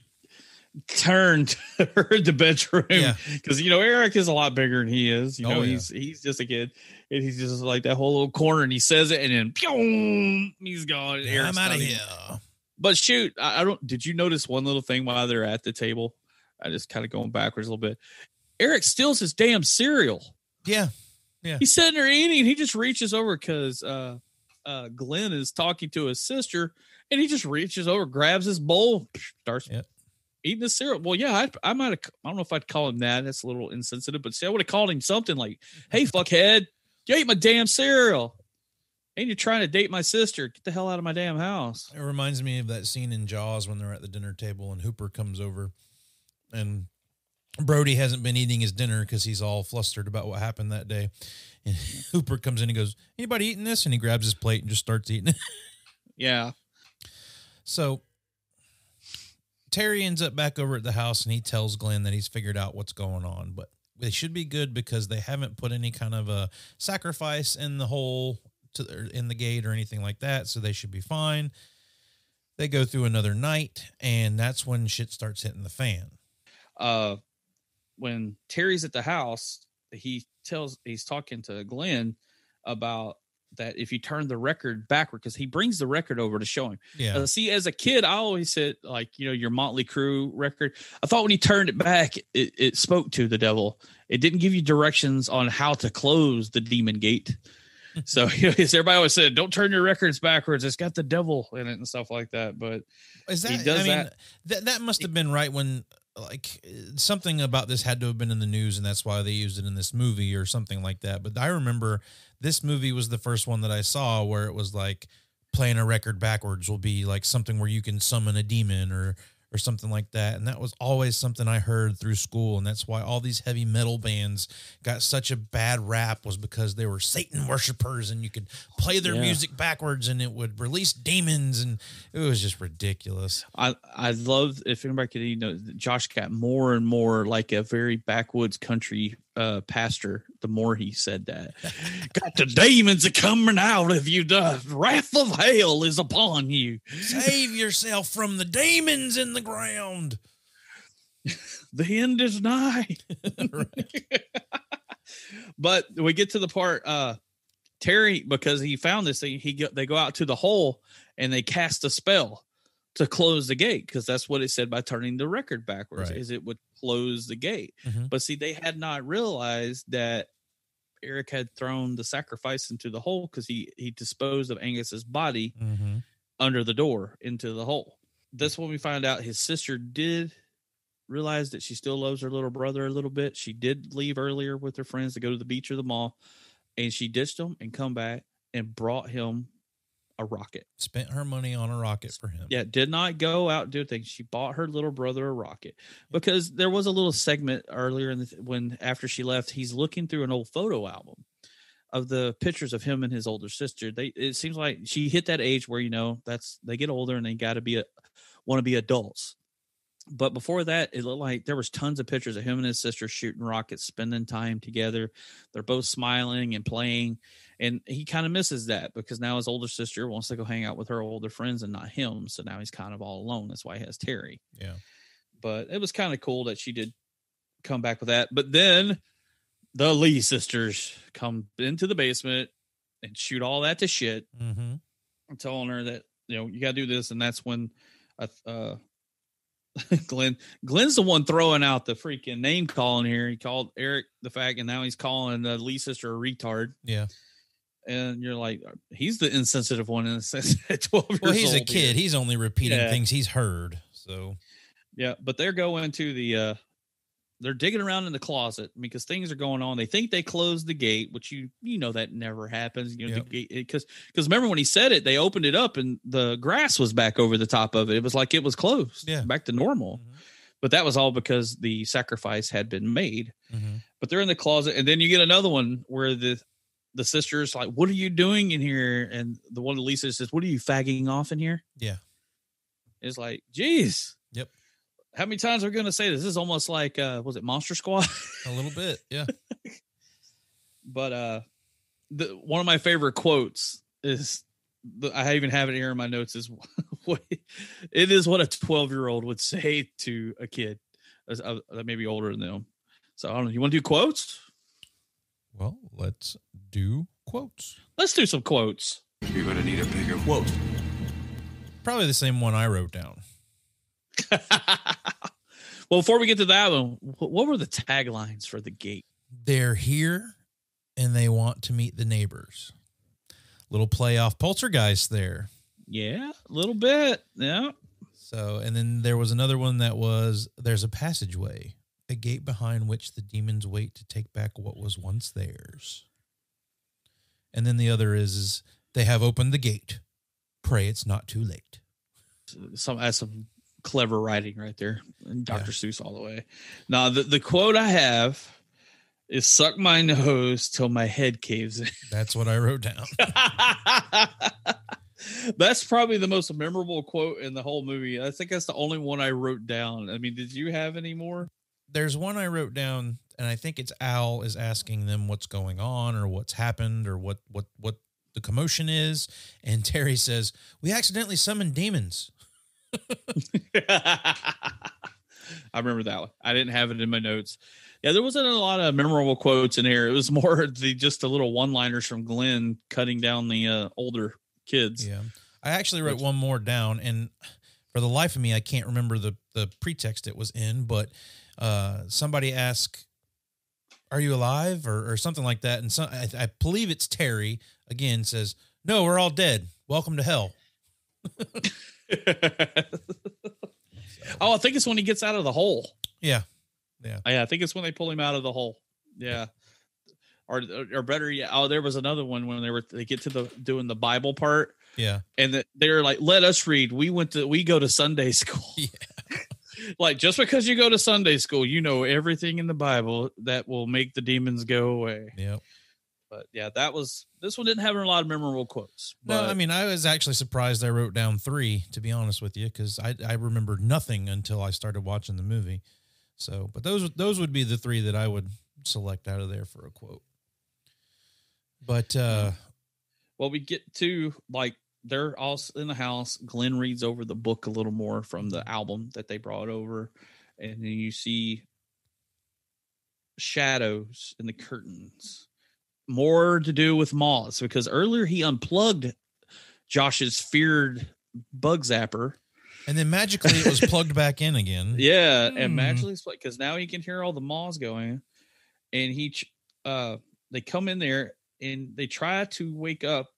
turned the bedroom because Eric is a lot bigger than he is. He's just a kid, and he's just like that whole little corner, and he says it, and then pew, he's gone. Yeah, I'm out of here. But shoot, I don't. Did you notice one little thing while they're at the table? I just kind of going backwards a little bit. Eric steals his damn cereal. Yeah. He's sitting there eating. He just reaches over because Glenn is talking to his sister, and he just reaches over, grabs his bowl, starts. Yep. Eating the cereal. Well, yeah, I might have. I don't know if I'd call him that. That's a little insensitive. But see, I would have called him something like, "Hey, fuckhead, you ate my damn cereal, and you're trying to date my sister. Get the hell out of my damn house." It reminds me of that scene in Jaws when they're at the dinner table and Hooper comes over, and Brody hasn't been eating his dinner because he's all flustered about what happened that day. And Hooper comes in and goes, "Anybody eating this?" And he grabs his plate and just starts eating it. Yeah. So Terry ends up back over at the house, and he tells Glenn that he's figured out what's going on, but they should be good because they haven't put any kind of a sacrifice in the hole in the gate or anything like that. So they should be fine. They go through another night, and that's when shit starts hitting the fan. When Terry's at the house, he's talking to Glenn about that if you turn the record backward, because he brings the record over to show him. Yeah. See, as a kid, I always said, like, your Motley Crue record. I thought when he turned it back, it spoke to the devil. It didn't give you directions on how to close the demon gate. So everybody always said, "Don't turn your records backwards. It's got the devil in it and stuff like that." But is that? He does that must have been right when. Like something about this had to have been in the news, and that's why they used it in this movie or something like that. But I remember this movie was the first one that I saw where it was like playing a record backwards will be like something where you can summon a demon or something like that. And that was always something I heard through school. And that's why all these heavy metal bands got such a bad rap, was because they were Satan worshipers and you could play their music backwards and it would release demons. And it was just ridiculous. I love, if anybody could, Josh got more and more like a very backwoods country pastor the more he said that. Got the demons are coming out of you. The wrath of hell is upon you. Save yourself from the demons in the ground. The end is nigh. But we get to the part, Terry, because he found this thing, they go out to the hole and they cast a spell to close the gate, because that's what it said by turning the record backwards, is it would close the gate. Mm-hmm. But see, they had not realized that Eric had thrown the sacrifice into the hole, because he disposed of Angus's body under the door into the hole. That's when we find out his sister did realize that she still loves her little brother a little bit. She did leave earlier with her friends to go to the beach or the mall, and she ditched him and come back and brought him a rocket. Spent her money on a rocket for him. Yeah, did not go out and do things. She bought her little brother a rocket, because there was a little segment earlier when after she left, he's looking through an old photo album of the pictures of him and his older sister. It seems like she hit that age where they get older and they got to want to be adults. But before that, it looked like there was tons of pictures of him and his sister shooting rockets, spending time together. They're both smiling and playing. And he kind of misses that, because now his older sister wants to go hang out with her older friends and not him. So now he's kind of all alone. That's why he has Terry. Yeah. But it was kind of cool that she did come back with that. But then the Lee sisters come into the basement and shoot all that to shit. Mm-hmm. I'm telling her that, you got to do this. And that's when Glenn's the one throwing out the freaking name calling here. He called Eric the fag, and now he's calling the Lee sister a retard. Yeah. And you're like, he's the insensitive one at 12 years old. Well, he's a kid. Here. He's only repeating things he's heard. So, yeah, but they're going to they're digging around in the closet because things are going on. They think they closed the gate, which you know that never happens. The gate, because remember when he said it, they opened it up and the grass was back over the top of it. It was like it was closed, back to normal. Mm-hmm. But that was all because the sacrifice had been made. Mm-hmm. But they're in the closet, and then you get another one where the sister's like, "What are you doing in here?" And the one of Lisa says, "What are you fagging off in here?" Yeah, it's like, geez. Yep. How many times are we going to say this? This is almost like, was it Monster Squad? A little bit, yeah. But one of my favorite quotes is, I even have it here in my notes, is it is what a 12-year-old would say to a kid that may be older than them. So I don't know. You want to do quotes? Well, let's do quotes. Let's do some quotes. You're going to need a bigger quote. Probably the same one I wrote down. Well, before we get to that one, what were the taglines for the gate? They're here and they want to meet the neighbors. Little play off Poltergeist there. Yeah, a little bit. Yeah. So, and then there was another one that was, there's a passageway, a gate behind which the demons wait to take back what was once theirs. And then the other is they have opened the gate. Pray it's not too late. That's some clever writing right there. And Dr. Seuss all the way. Now, the quote I have is suck my nose till my head caves in. That's what I wrote down. That's probably the most memorable quote in the whole movie. I think that's the only one I wrote down. I mean, did you have any more? There's one I wrote down, and I think it's Al is asking them what's going on or what's happened or what the commotion is. And Terry says, we accidentally summoned demons. I remember that one. I didn't have it in my notes. Yeah, there wasn't a lot of memorable quotes in here. It was more just the little one-liners from Glenn cutting down the older kids. Yeah, I actually wrote one more down, and for the life of me, I can't remember the pretext it was in, but somebody asked, are you alive? Or something like that. And I believe it's Terry, again, says, no, we're all dead. Welcome to hell. Oh, I think it's when he gets out of the hole. Yeah. I think it's when they pull him out of the hole. Yeah. Or better yet, there was another one when they get to doing the Bible part. Yeah. And they're like, let us read. We go to Sunday school. Yeah. Like, just because you go to Sunday school, you know everything in the Bible that will make the demons go away. Yep. But yeah, this one didn't have a lot of memorable quotes. But, no, I mean, I was actually surprised I wrote down 3, to be honest with you, because I remembered nothing until I started watching the movie. So, but those would be the 3 that I would select out of there for a quote. But well, we get to, like, they're all in the house. Glenn reads over the book a little more from the album that they brought over, and then you see shadows in the curtains. More to do with moths, because earlier he unplugged Josh's feared bug zapper, and then magically it was plugged back in again. Yeah, and magically, because now he can hear all the moths going, and they come in there and they try to wake up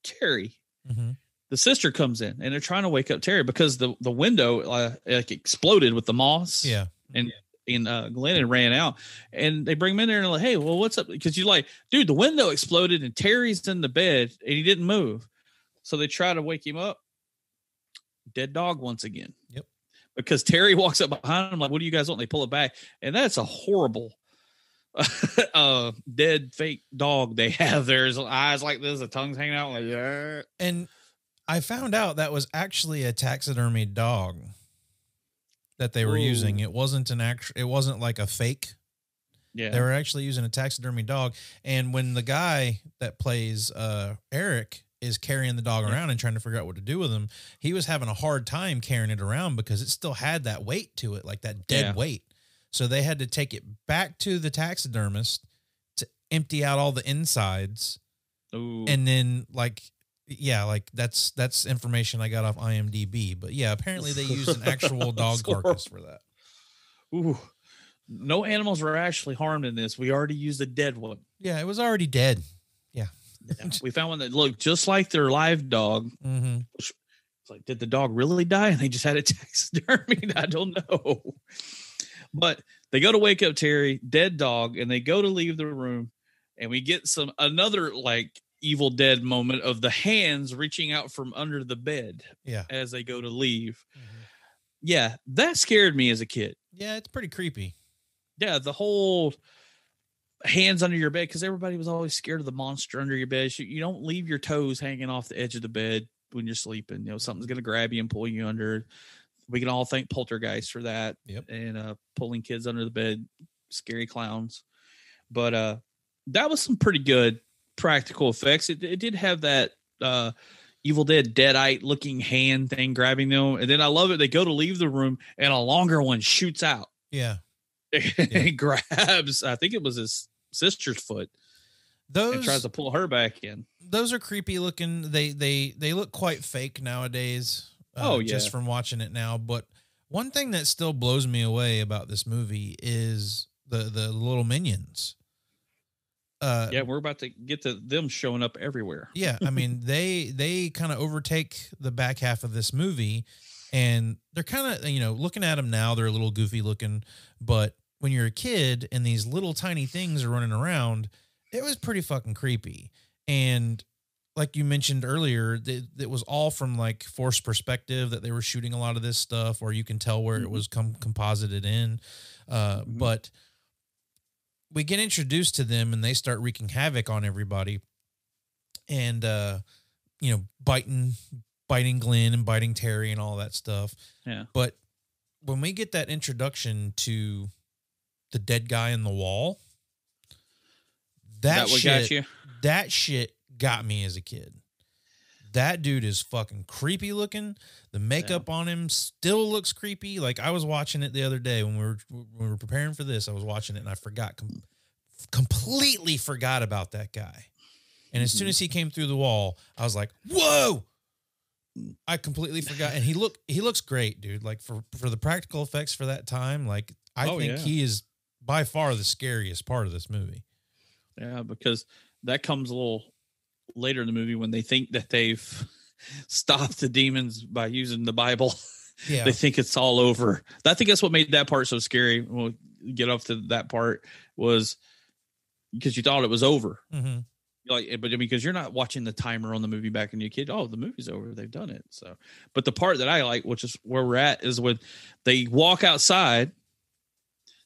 Terry. Mm-hmm. The sister comes in and they're trying to wake up Terry because the window like exploded with the moths. Yeah, and Glenn had ran out, and they bring him in there and like, hey, well, what's up? Because you're like, dude, the window exploded and Terry's in the bed and he didn't move. So they try to wake him up. Dead dog once again. Yep. Because Terry walks up behind him like, what do you guys want? And they pull it back. And that's a horrible dead fake dog they have. There's eyes like this, the tongue's hanging out like, yeah. And I found out that was actually a taxidermy dog that they were using. It wasn't it wasn't like a fake. Yeah. They were actually using a taxidermy dog. And when the guy that plays Eric is carrying the dog around and trying to figure out what to do with him, he was having a hard time carrying it around because it still had that weight to it, like that dead weight. So they had to take it back to the taxidermist empty out all the insides. Ooh. And then that's information I got off IMDb. But yeah, apparently they used an actual dog carcass for that. Ooh. No animals were actually harmed in this. We already used a dead one. Yeah, it was already dead. Yeah. We found one that looked just like their live dog. Mm-hmm. It's like, did the dog really die? And they just had it taxidermied? I don't know. But they go to wake up Terry, dead dog, and they go to leave the room, and we get another like Evil Dead moment of the hands reaching out from under the bed. Yeah. As they go to leave. Mm-hmm. Yeah, that scared me as a kid. Yeah, it's pretty creepy. Yeah, the whole hands under your bed, because everybody was always scared of the monster under your bed. You don't leave your toes hanging off the edge of the bed when you're sleeping. Something's going to grab you and pull you under. We can all thank Poltergeist for that. Yep. And pulling kids under the bed, scary clowns. But that was some pretty good practical effects. It did have that Evil Dead Deadite looking hand thing grabbing them. And then I love it. They go to leave the room and a longer one shoots out. Yeah. He grabs, I think it was his sister's foot. And tries to pull her back in. Those are creepy looking. They look quite fake nowadays. Just from watching it now. But one thing that still blows me away about this movie is the little minions. We're about to get to them showing up everywhere. Yeah, I mean they kind of overtake the back half of this movie, and they're kind of looking at them now, they're a little goofy looking, but when you're a kid and these little tiny things are running around, it was pretty fucking creepy. And like you mentioned earlier, it was all from like forced perspective that they were shooting a lot of this stuff, or you can tell where it was composited in. But we get introduced to them and they start wreaking havoc on everybody, and biting Glenn and biting Terry and all that stuff. Yeah. But when we get that introduction to the dead guy in the wall, that shit got me as a kid. That dude is fucking creepy looking. The makeup on him still looks creepy. Like I was watching it the other day when we were preparing for this. I was watching it and I completely forgot about that guy. And as soon as he came through the wall, I was like, "Whoa!" I completely forgot. And he looks great, dude. Like for the practical effects for that time, like I think he is by far the scariest part of this movie. Yeah, because that comes a little later in the movie when they think that they've stopped the demons by using the Bible. Yeah. They think it's all over. I think that's what made that part so scary. We'll get off to that part, was because you thought it was over. Mm-hmm. Because you're not watching the timer on the movie back when you're a kid. Oh, the movie's over. They've done it. So, but the part that I like, which is where we're at, is when they walk outside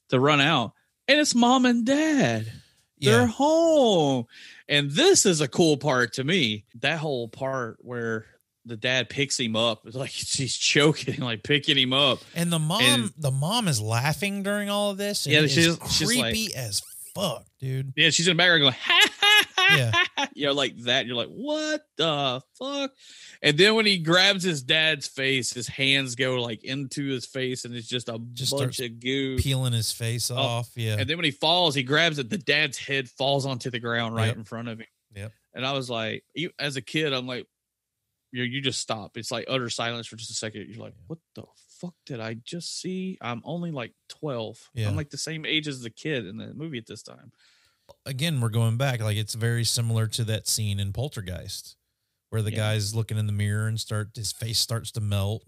to run out, and it's mom and dad. They're home. And this is a cool part to me. That whole part where the dad picks him up, it's like she's choking, like picking him up. And the mom is laughing during all of this. And she's creepy as fuck, dude. Yeah, she's in the background going, ha, ha, ha, yeah. Like that. You're like, what the fuck? And then when he grabs his dad's face, his hands go like into his face, and it's just bunch of goo peeling his face off. Yeah. And then when he falls, he grabs it. The dad's head falls onto the ground right in front of him. Yep. And I was like, as a kid, I'm like, you just stop. It's like utter silence for just a second. You're like, what the fuck did I just see? I'm only like 12. Yeah. I'm like the same age as the kid in the movie at this time. Again, we're going back. Like it's very similar to that scene in Poltergeist, where the guy's looking in the mirror and his face starts to melt.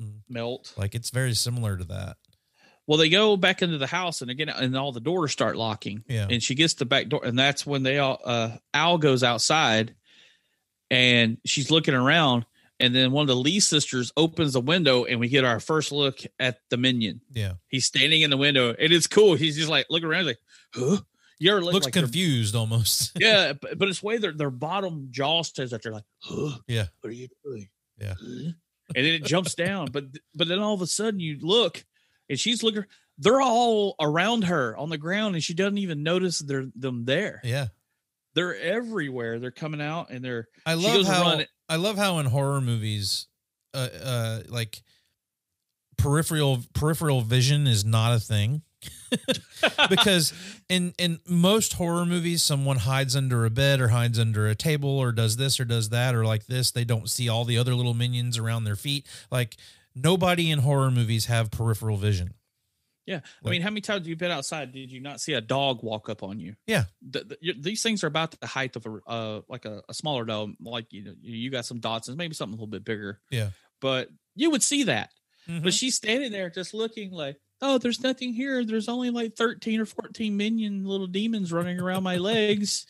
Like it's very similar to that. Well, they go back into the house and again, and all the doors start locking. Yeah. And she gets the back door, and that's when Al goes outside, and she's looking around, and then one of the Lee sisters opens the window, and we get our first look at the minion. Yeah. He's standing in the window, and it's cool. He's just like looking around, like, huh? You ever looks like confused almost. Yeah, but it's the way their bottom jaw says that they're like, huh? Yeah. What are you doing? Yeah. Huh? And then it jumps down, but then all of a sudden you look, and she's looking. They're all around her on the ground, and she doesn't even notice them there. Yeah, they're everywhere. They're coming out, and they're. I love how in horror movies, like peripheral vision is not a thing. Because in most horror movies, someone hides under a bed or hides under a table or does this or does that or like this. They don't see all the other little minions around their feet. Like, nobody in horror movies have peripheral vision. Yeah. I mean, how many times have you been outside? Did you not see a dog walk up on you? Yeah. These things are about the height of a smaller dog. Like, you got some Dachshunds, maybe something a little bit bigger. Yeah. But you would see that. Mm-hmm. But she's standing there just looking like, oh, there's nothing here. There's only like 13 or 14 minion little demons running around my legs.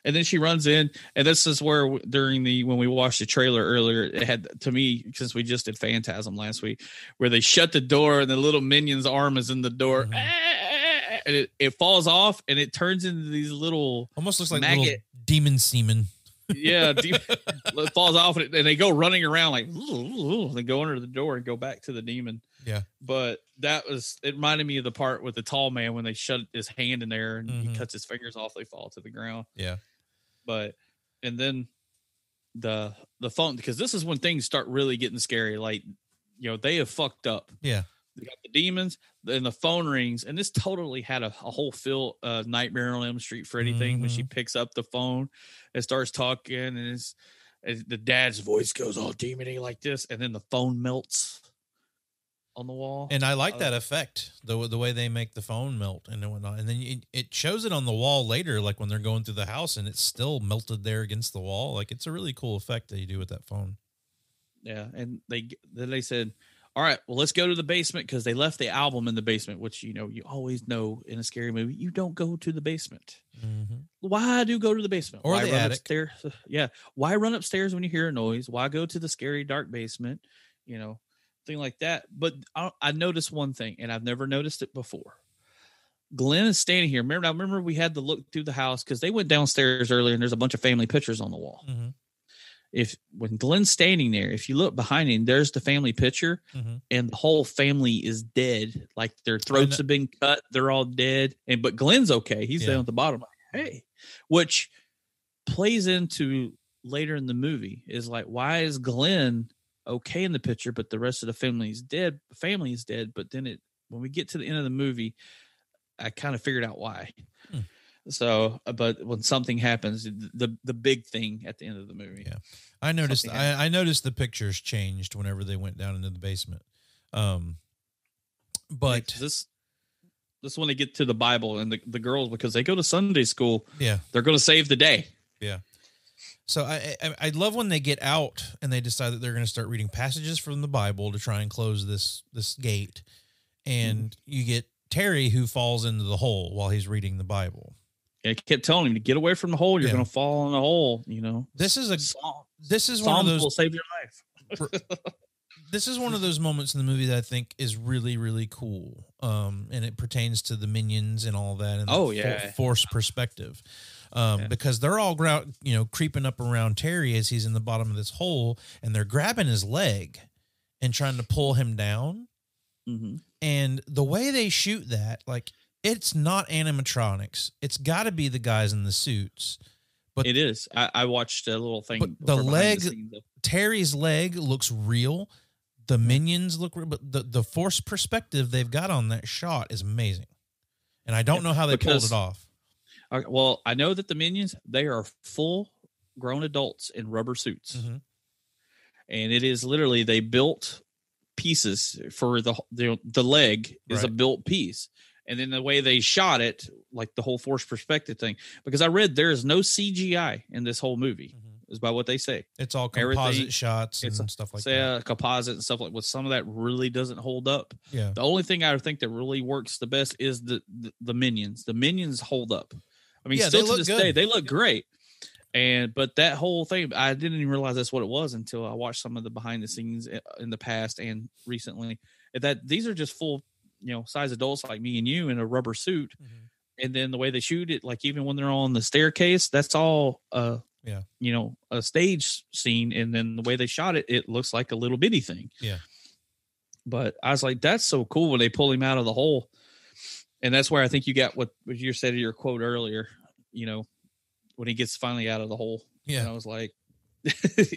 And then she runs in, and this is where when we watched the trailer earlier, it had, to me, since we just did Phantasm last week, where they shut the door and the little minion's arm is in the door, and it falls off and it turns into these little, almost looks like maggot little demon semen. Yeah, it falls off and they go running around like, they go under the door and go back to the demon. Yeah, but it reminded me of the part with the tall man when they shut his hand in there and he cuts his fingers off, they fall to the ground. Yeah. And then the phone, because this is when things start really getting scary. Like, they have fucked up. Yeah. They got the demons, then the phone rings, and this totally had a whole feel Nightmare on Elm Street Freddy thing when she picks up the phone and starts talking, and the dad's voice goes all demony like this, and then the phone melts on the wall. And I like that effect, the way they make the phone melt and whatnot. And then it shows it on the wall later, like when they're going through the house, and it's still melted there against the wall. Like, it's a really cool effect that you do with that phone. Yeah, and then they said, all right, well, let's go to the basement, because they left the album in the basement, which, you always know in a scary movie, you don't go to the basement. Mm-hmm. Why do you go to the basement? Or why the run attic. Upstairs? Yeah. Why run upstairs when you hear a noise? Why go to the scary dark basement? Thing like that. But I noticed one thing, and I've never noticed it before. Glenn is standing here. Remember we had to look through the house because they went downstairs earlier, and there's a bunch of family pictures on the wall. Mm-hmm. When Glenn's standing there, if you look behind him, there's the family picture, and the whole family is dead. Like, their throats have been cut. They're all dead. But Glenn's okay. He's down at the bottom. Like, hey, which plays into later in the movie is like, why is Glenn okay in the picture, but the rest of the family is dead? But then when we get to the end of the movie, I kind of figured out why. So, but when something happens, the big thing at the end of the movie. Yeah. I noticed the pictures changed whenever they went down into the basement. But this is when they get to the Bible, and the girls, because they go to Sunday school, they're going to save the day. Yeah. So I love when they get out and they decide that they're going to start reading passages from the Bible to try and close this gate. And you get Terry, who falls into the hole while he's reading the Bible. I kept telling him to get away from the hole. You're going to fall in the hole. This is Psalms one of those will save your life. This is one of those moments in the movie that I think is really, really cool. And it pertains to the minions and all that. And forced perspective. Because they're all creeping up around Terry as he's in the bottom of this hole, and they're grabbing his leg and trying to pull him down. Mm-hmm. And the way they shoot that, like, it's not animatronics. It's got to be the guys in the suits. But it is. I watched a little thing. But the leg, Terry's leg looks real. The minions look real, but the forced perspective they've got on that shot is amazing. And I don't know how they pulled it off. Well, I know that the minions, they are full grown adults in rubber suits. Mm-hmm. And it is literally, they built pieces for the leg is a built piece. And then the way they shot it, like the whole forced perspective thing, because I read there is no CGI in this whole movie, is by what they say. It's all composite shots and stuff like that. Yeah, composite and stuff like that. Some of that really doesn't hold up. Yeah. The only thing I think that really works the best is the minions. The minions hold up. I mean, still to this day, they look great. But that whole thing, I didn't even realize that's what it was until I watched some of the behind the scenes in the past and recently. That these are just full, size adults like me and you in a rubber suit. Mm-hmm. And then the way they shoot it, like even when they're on the staircase, that's all, a stage scene. And then the way they shot it, it looks like a little bitty thing. Yeah. But I was like, that's so cool when they pull him out of the hole. And that's where I think you got what you said in your quote earlier, when he gets finally out of the hole. Yeah. And I was like,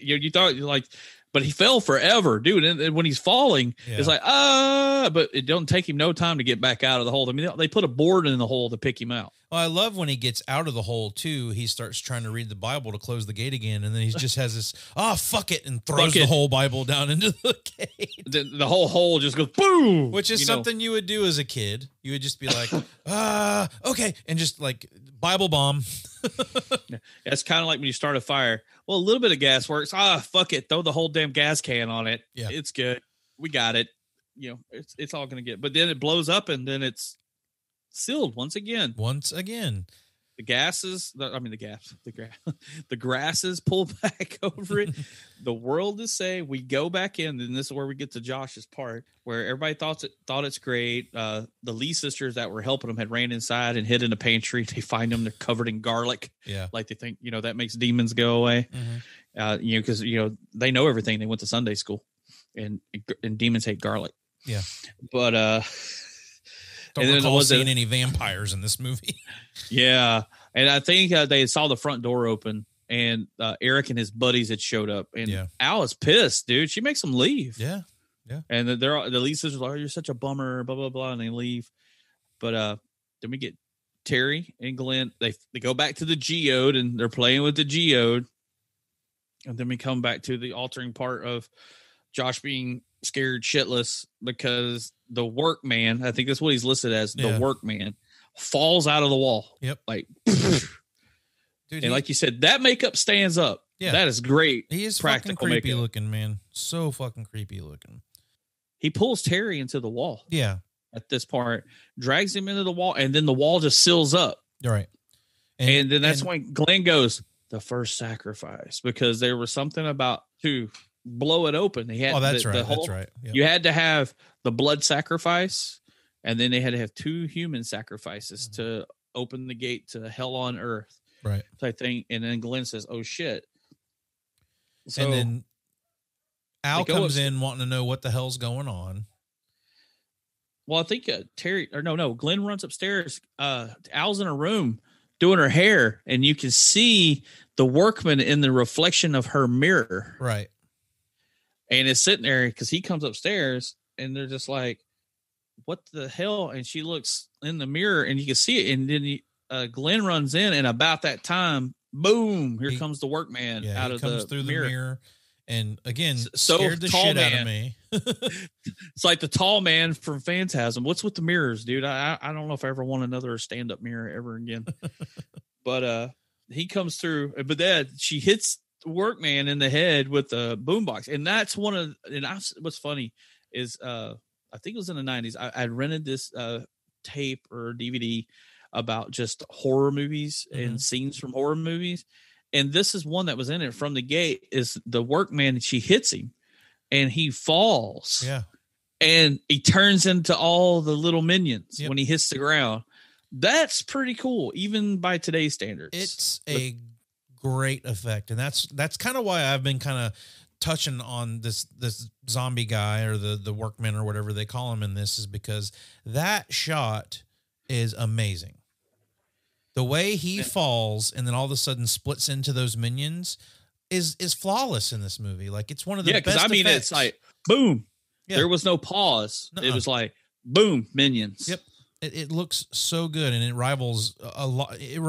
you thought like but he fell forever, dude. And when he's falling, it's like, but it don't take him no time to get back out of the hole. I mean, they put a board in the hole to pick him out. Well, I love when he gets out of the hole too. He starts trying to read the Bible to close the gate again, and then he just has this, fuck it, and throws the whole Bible down into the gate. The whole hole just goes boom, which is something you would do as a kid. You would just be like, okay, and just like Bible bomb. It's kind of like when you start a fire. Well, a little bit of gas works. Fuck it, throw the whole damn gas can on it. Yeah, it's good. We got it. You know, it's all gonna get. But then it blows up, and then it's sealed once again. The grasses pull back over it. The world is saved. We go back in, and this is where we get to Josh's part, where everybody thought it's great. The Lee sisters that were helping them had ran inside and hid in a pantry. They find them; they're covered in garlic. Yeah, like they think that makes demons go away. Because they know everything. They went to Sunday school, and demons hate garlic. Yeah, but don't recall seeing any vampires in this movie. Yeah. And I think they saw the front door open, and Eric and his buddies had showed up, and Al is pissed, dude. She makes them leave. Yeah. And the Lee sisters are like, "You're such a bummer," blah blah blah, and they leave. But then we get Terry and Glenn. They go back to the geode, and they're playing with the geode, and then we come back to the altering part of Josh being scared shitless because the workman, I think that's what he's listed as, the workman, falls out of the wall. Yep. Like, dude, and like you said, that makeup stands up. Yeah. That is great. He is fucking creepy looking, man. So fucking creepy looking. He pulls Terry into the wall. Yeah. At this part, drags him into the wall, and then the wall just seals up. Right. And then that's when Glenn goes, the first sacrifice, because there was something about to blow it open. He had that's right. Yep. You had to have the blood sacrifice, and then they had to have 2 human sacrifices to open the gate to hell on earth. Right. Type thing. And then Glenn says, "Oh shit." So, and then Al comes in wanting to know what the hell's going on. Well, I think Glenn runs upstairs. Al's in a room doing her hair, and you can see the workman in the reflection of her mirror. Right. And it's sitting there because he comes upstairs, and they're just like, "What the hell?" And she looks in the mirror, and you can see it. And then Glenn runs in, and about that time, boom! Here comes the workman out of the mirror. And again, scared the shit out of me. It's like the tall man from Phantasm. What's with the mirrors, dude? I don't know if I ever want another stand-up mirror ever again. But he comes through, but then she hits the workman in the head with a boombox, and that's what's funny is I think it was in the 90s. I rented this tape or DVD about just horror movies and scenes from horror movies. And this is one that was in it from the gate is the workman. She hits him and he falls. Yeah. And he turns into all the little minions when he hits the ground. That's pretty cool, even by today's standards. It's a great effect. And that's kind of why I've been kind of touching on this zombie guy or the workman or whatever they call him in this, is because that shot is amazing. The way he falls and then all of a sudden splits into those minions is flawless in this movie. Like, it's one of the best effects. It's like boom. Yeah. There was no pause. It was like boom, minions. Yep. It looks so good, and it rivals a lot. It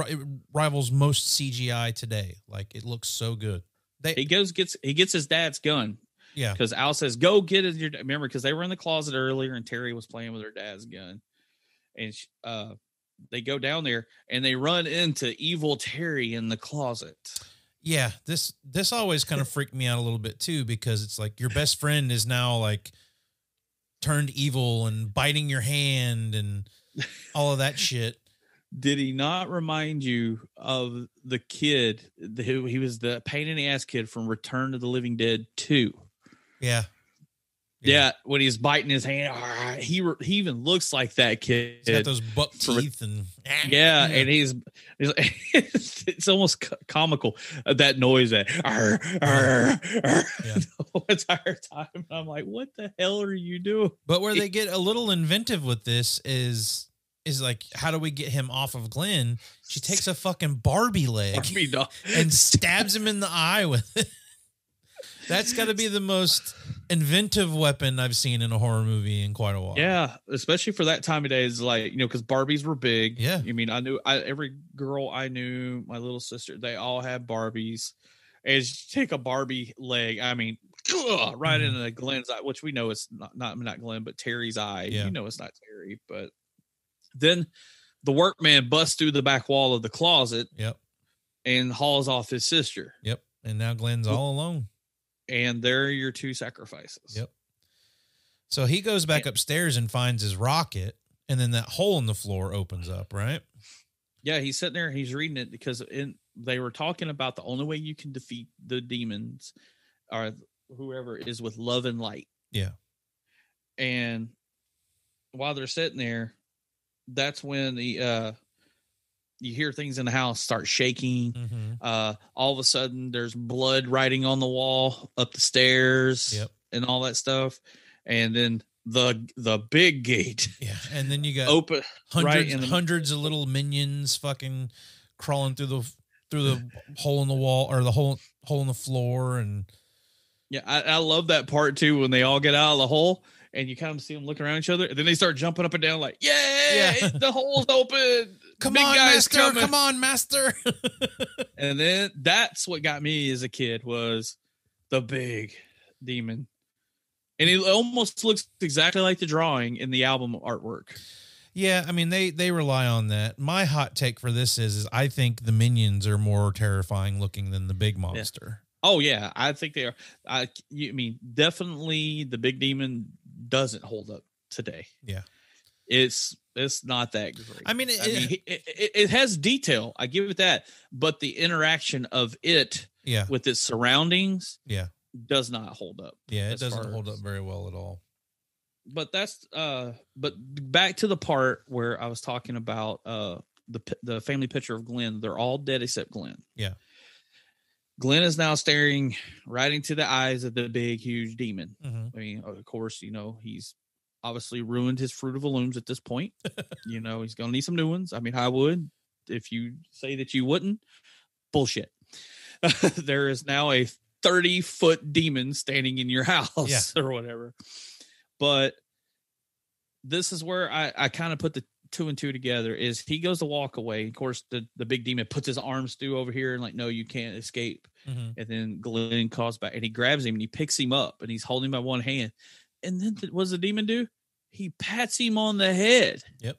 rivals most CGI today. Like, it looks so good. He gets his dad's gun. Yeah. Because Al says, "Go get it." Remember, because they were in the closet earlier, and Terry was playing with her dad's gun, and they go down there and they run into evil Terry in the closet. Yeah, this always kind of freaked me out a little bit too, because it's like your best friend is now like turned evil and biting your hand and all of that shit. Did he not remind you of the kid who he was the pain in the ass kid from Return to the Living Dead 2? Yeah. Yeah, when he's biting his hand, he even looks like that kid. He's got those buck teeth and and he's it's almost comical, that noise that the entire time. I'm like, what the hell are you doing? But where they get a little inventive with this is like, how do we get him off of Glenn? She takes a fucking Barbie leg and stabs him in the eye with it. That's got to be the most inventive weapon I've seen in a horror movie in quite a while. Yeah, especially for that time of day, is like, because Barbies were big. Yeah. I mean, every girl I knew, my little sister, they all had Barbies. As you take a Barbie leg, I mean, right into Glenn's eye, which we know it's not Glenn, but Terry's eye. Yeah. You know it's not Terry, but then the workman busts through the back wall of the closet. Yep. And hauls off his sister. Yep. And now Glenn's all alone. And there are your two sacrifices. Yep. So he goes back upstairs and finds his rocket, and then that hole in the floor opens up, right? Yeah, he's sitting there, he's reading it because they were talking about the only way you can defeat the demons or whoever is with love and light. Yeah. And while they're sitting there, that's when you hear things in the house start shaking. Mm-hmm. All of a sudden there's blood writing on the wall up the stairs. Yep. And all that stuff. And then the big gate. Yeah. And then you got open hundreds of little minions fucking crawling through the hole in the wall or the hole in the floor. And yeah, I love that part too, when they all get out of the hole and you kind of see them looking around each other, and then they start jumping up and down like, yeah. The hole's open. Come big on, guy's master. coming. Come on, master. And then that's what got me as a kid, was the big demon. And it almost looks exactly like the drawing in the album artwork. Yeah, I mean, they rely on that. My hot take for this is I think the minions are more terrifying looking than the big monster. Yeah. Oh, yeah, I think they are. I mean, definitely the big demon doesn't hold up today. Yeah. It's not that great. I mean, it has detail. I give it that. But the interaction of it with its surroundings does not hold up. Yeah, it doesn't hold up very well at all. But that's but back to the part where I was talking about the family picture of Glenn. They're all dead except Glenn. Yeah. Glenn is now staring right into the eyes of the big, huge demon. Mm-hmm. I mean, of course, he's obviously ruined his Fruit of the Looms at this point. He's going to need some new ones. I mean, I would. If you say that you wouldn't, bullshit. There is now a 30-foot demon standing in your house or whatever. But this is where I kind of put the two and two together. Is he goes to walk away. Of course, the big demon puts his arms through over here and like, no, you can't escape. Mm-hmm. And then Glenn calls back and he grabs him and he picks him up and he's holding him by one hand. And then what does the demon do? He pats him on the head. Yep.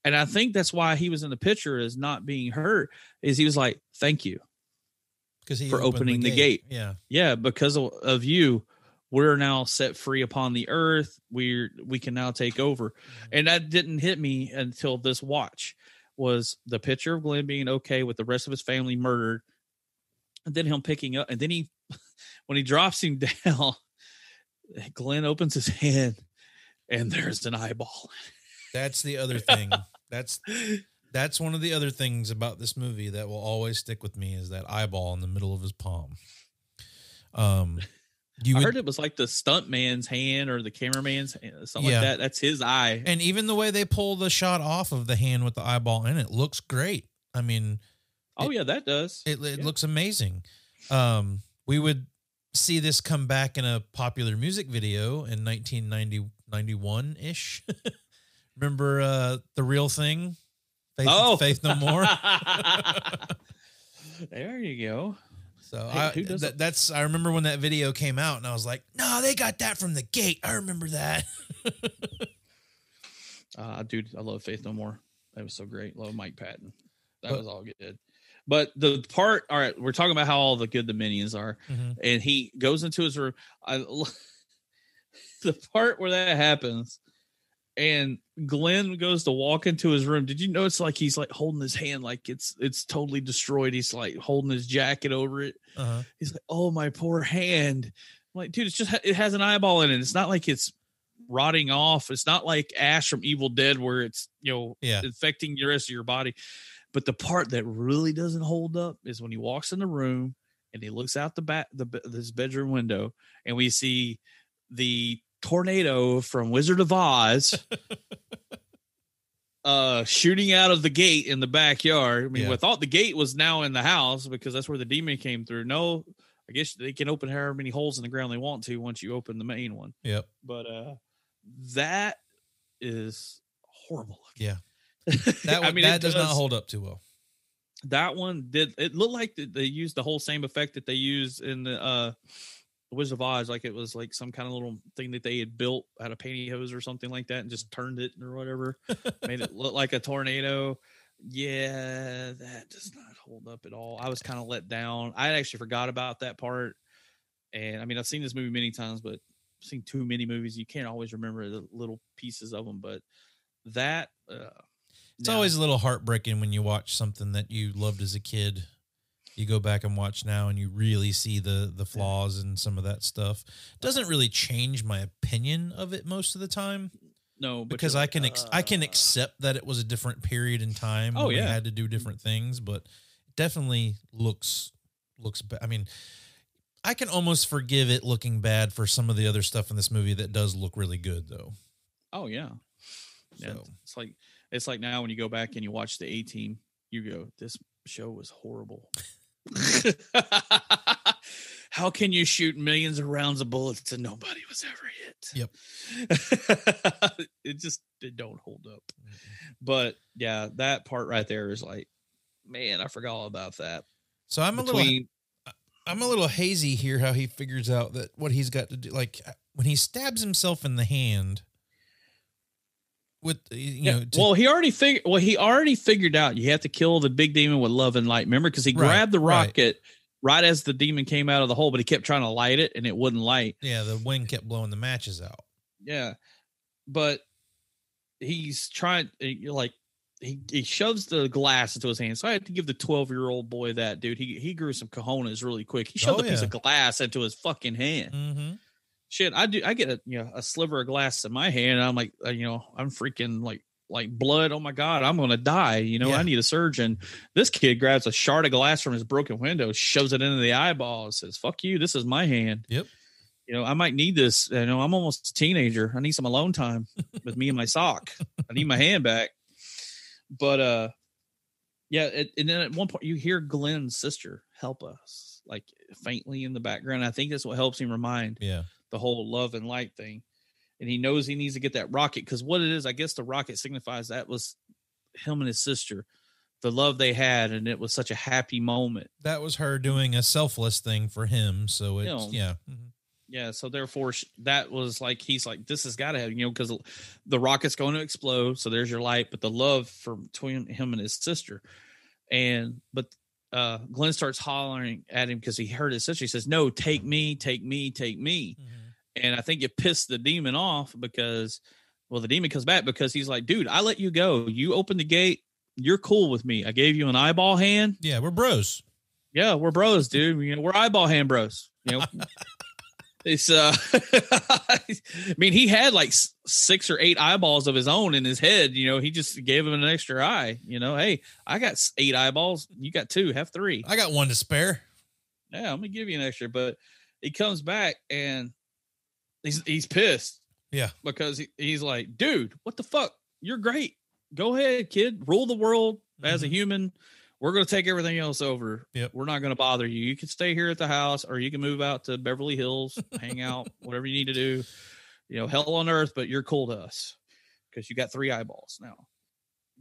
And I think that's why he was in the picture as not being hurt, is he was like, thank you for opening the gate. Yeah. Yeah. Because of you, we're now set free upon the earth. We can now take over. And that didn't hit me until this watch, was the picture of Glenn being okay with the rest of his family murdered. And then him picking up. And then when he drops him down, Glenn opens his hand and there's an eyeball. That's the other thing. That's one of the other things about this movie that will always stick with me, is that eyeball in the middle of his palm. I heard it was like the stunt man's hand or the cameraman's hand, something like that. That's his eye. And even the way they pull the shot off of the hand with the eyeball in it looks great. I mean, that does. It looks amazing. We would see this come back in a popular music video in 1991-ish. Remember The Real Thing? Faith No More. There you go. So I remember when that video came out and I was like, no, they got that from The Gate. I remember that. Dude, I love Faith No More. That was so great. Love Mike Patton. That was all good. But the part, all right, we're talking about how all the good the minions are. Mm-hmm. And he goes into his room. The part where that happens and Glenn goes to walk into his room. Did you notice like he's like holding his hand like it's totally destroyed? He's like holding his jacket over it. Uh-huh. He's like, oh, my poor hand. I'm like, dude, it has an eyeball in it. It's not like it's rotting off. It's not like Ash from Evil Dead where it's, infecting the rest of your body. But the part that really doesn't hold up is when he walks in the room and he looks out this bedroom window and we see the tornado from Wizard of Oz shooting out of the gate in the backyard. I mean, we thought the gate was now in the house because that's where the demon came through. No, I guess they can open however many holes in the ground they want to once you open the main one. Yep. But that is horrible. Yeah. That one, that does not hold up too well. That one did. It looked like they used the whole same effect that they used in the Wizard of Oz. Like it was like some kind of little thing that they had built out of pantyhose or something like that and just turned it or whatever. Made it look like a tornado. Yeah, that does not hold up at all. I was kind of let down. I actually forgot about that part. And I mean, I've seen this movie many times, but I've seen too many movies. You can't always remember the little pieces of them. But that, it's always a little heartbreaking when you watch something that you loved as a kid. You go back and watch now and you really see the flaws and some of that stuff. Doesn't really change my opinion of it most of the time. No, because I can accept that it was a different period in time. Oh, when yeah. we had to do different things, but it definitely looks bad. I mean, I can almost forgive it looking bad for some of the other stuff in this movie that does look really good, though. Oh yeah, yeah. So. It's like now when you go back and you watch the A-Team, you go, "This show was horrible." How can you shoot millions of rounds of bullets and nobody was ever hit? Yep. It don't hold up. But yeah, that part right there is like, man, I forgot all about that. So I'm a little hazy here how he figures out that what he's got to do. Like when he stabs himself in the hand with, he already figured out you have to kill the big demon with love and light. Remember? Cause he grabbed the rocket right as the demon came out of the hole, but he kept trying to light it and it wouldn't light. Yeah. The wind kept blowing the matches out. Yeah. But he's trying, like, he shoves the glass into his hand. So I had to give the 12-year-old boy that, dude. He grew some cojones really quick. He shoved a piece of glass into his fucking hand. Mm-hmm. Shit, I get a sliver of glass in my hand. And I'm like, I'm freaking like blood. Oh my God, I'm going to die. I need a surgeon. This kid grabs a shard of glass from his broken window, shoves it into the eyeball and says, "Fuck you. This is my hand." Yep. I might need this. I'm almost a teenager. I need some alone time with me and my sock. I need my hand back. But, and then at one point you hear Glenn's sister help us, like faintly in the background. I think that's what helps him remind the whole love and light thing. And he knows he needs to get that rocket because what it is, I guess the rocket signifies that was him and his sister, the love they had. And it was such a happy moment. That was her doing a selfless thing for him. So it's, Mm-hmm. Yeah. So therefore that was like, he's like, this has got to have, because the rocket's going to explode. So there's your light, but the love for between him and his sister. But Glenn starts hollering at him because he heard his sister. He says, "No, take me, take me, take me." Mm-hmm. And I think it pissed the demon off because, the demon comes back because he's like, "Dude, I let you go. You opened the gate. You're cool with me. I gave you an eyeball hand. Yeah, we're bros. Yeah, we're bros, dude. We're eyeball hand bros. It's I mean, he had like 6 or 8 eyeballs of his own in his head. He just gave him an extra eye. Hey, I got 8 eyeballs. You got 2. Have 3. I got 1 to spare. Yeah, I'm gonna give you an extra. But he comes back and he's pissed. Yeah, because he's like, "Dude, what the fuck? You're great. Go ahead, kid. Rule the world as a human. We're going to take everything else over. Yep. We're not going to bother you. You can stay here at the house or you can move out to Beverly Hills, hang out, whatever you need to do. Hell on earth, but you're cool to us because you got 3 eyeballs now."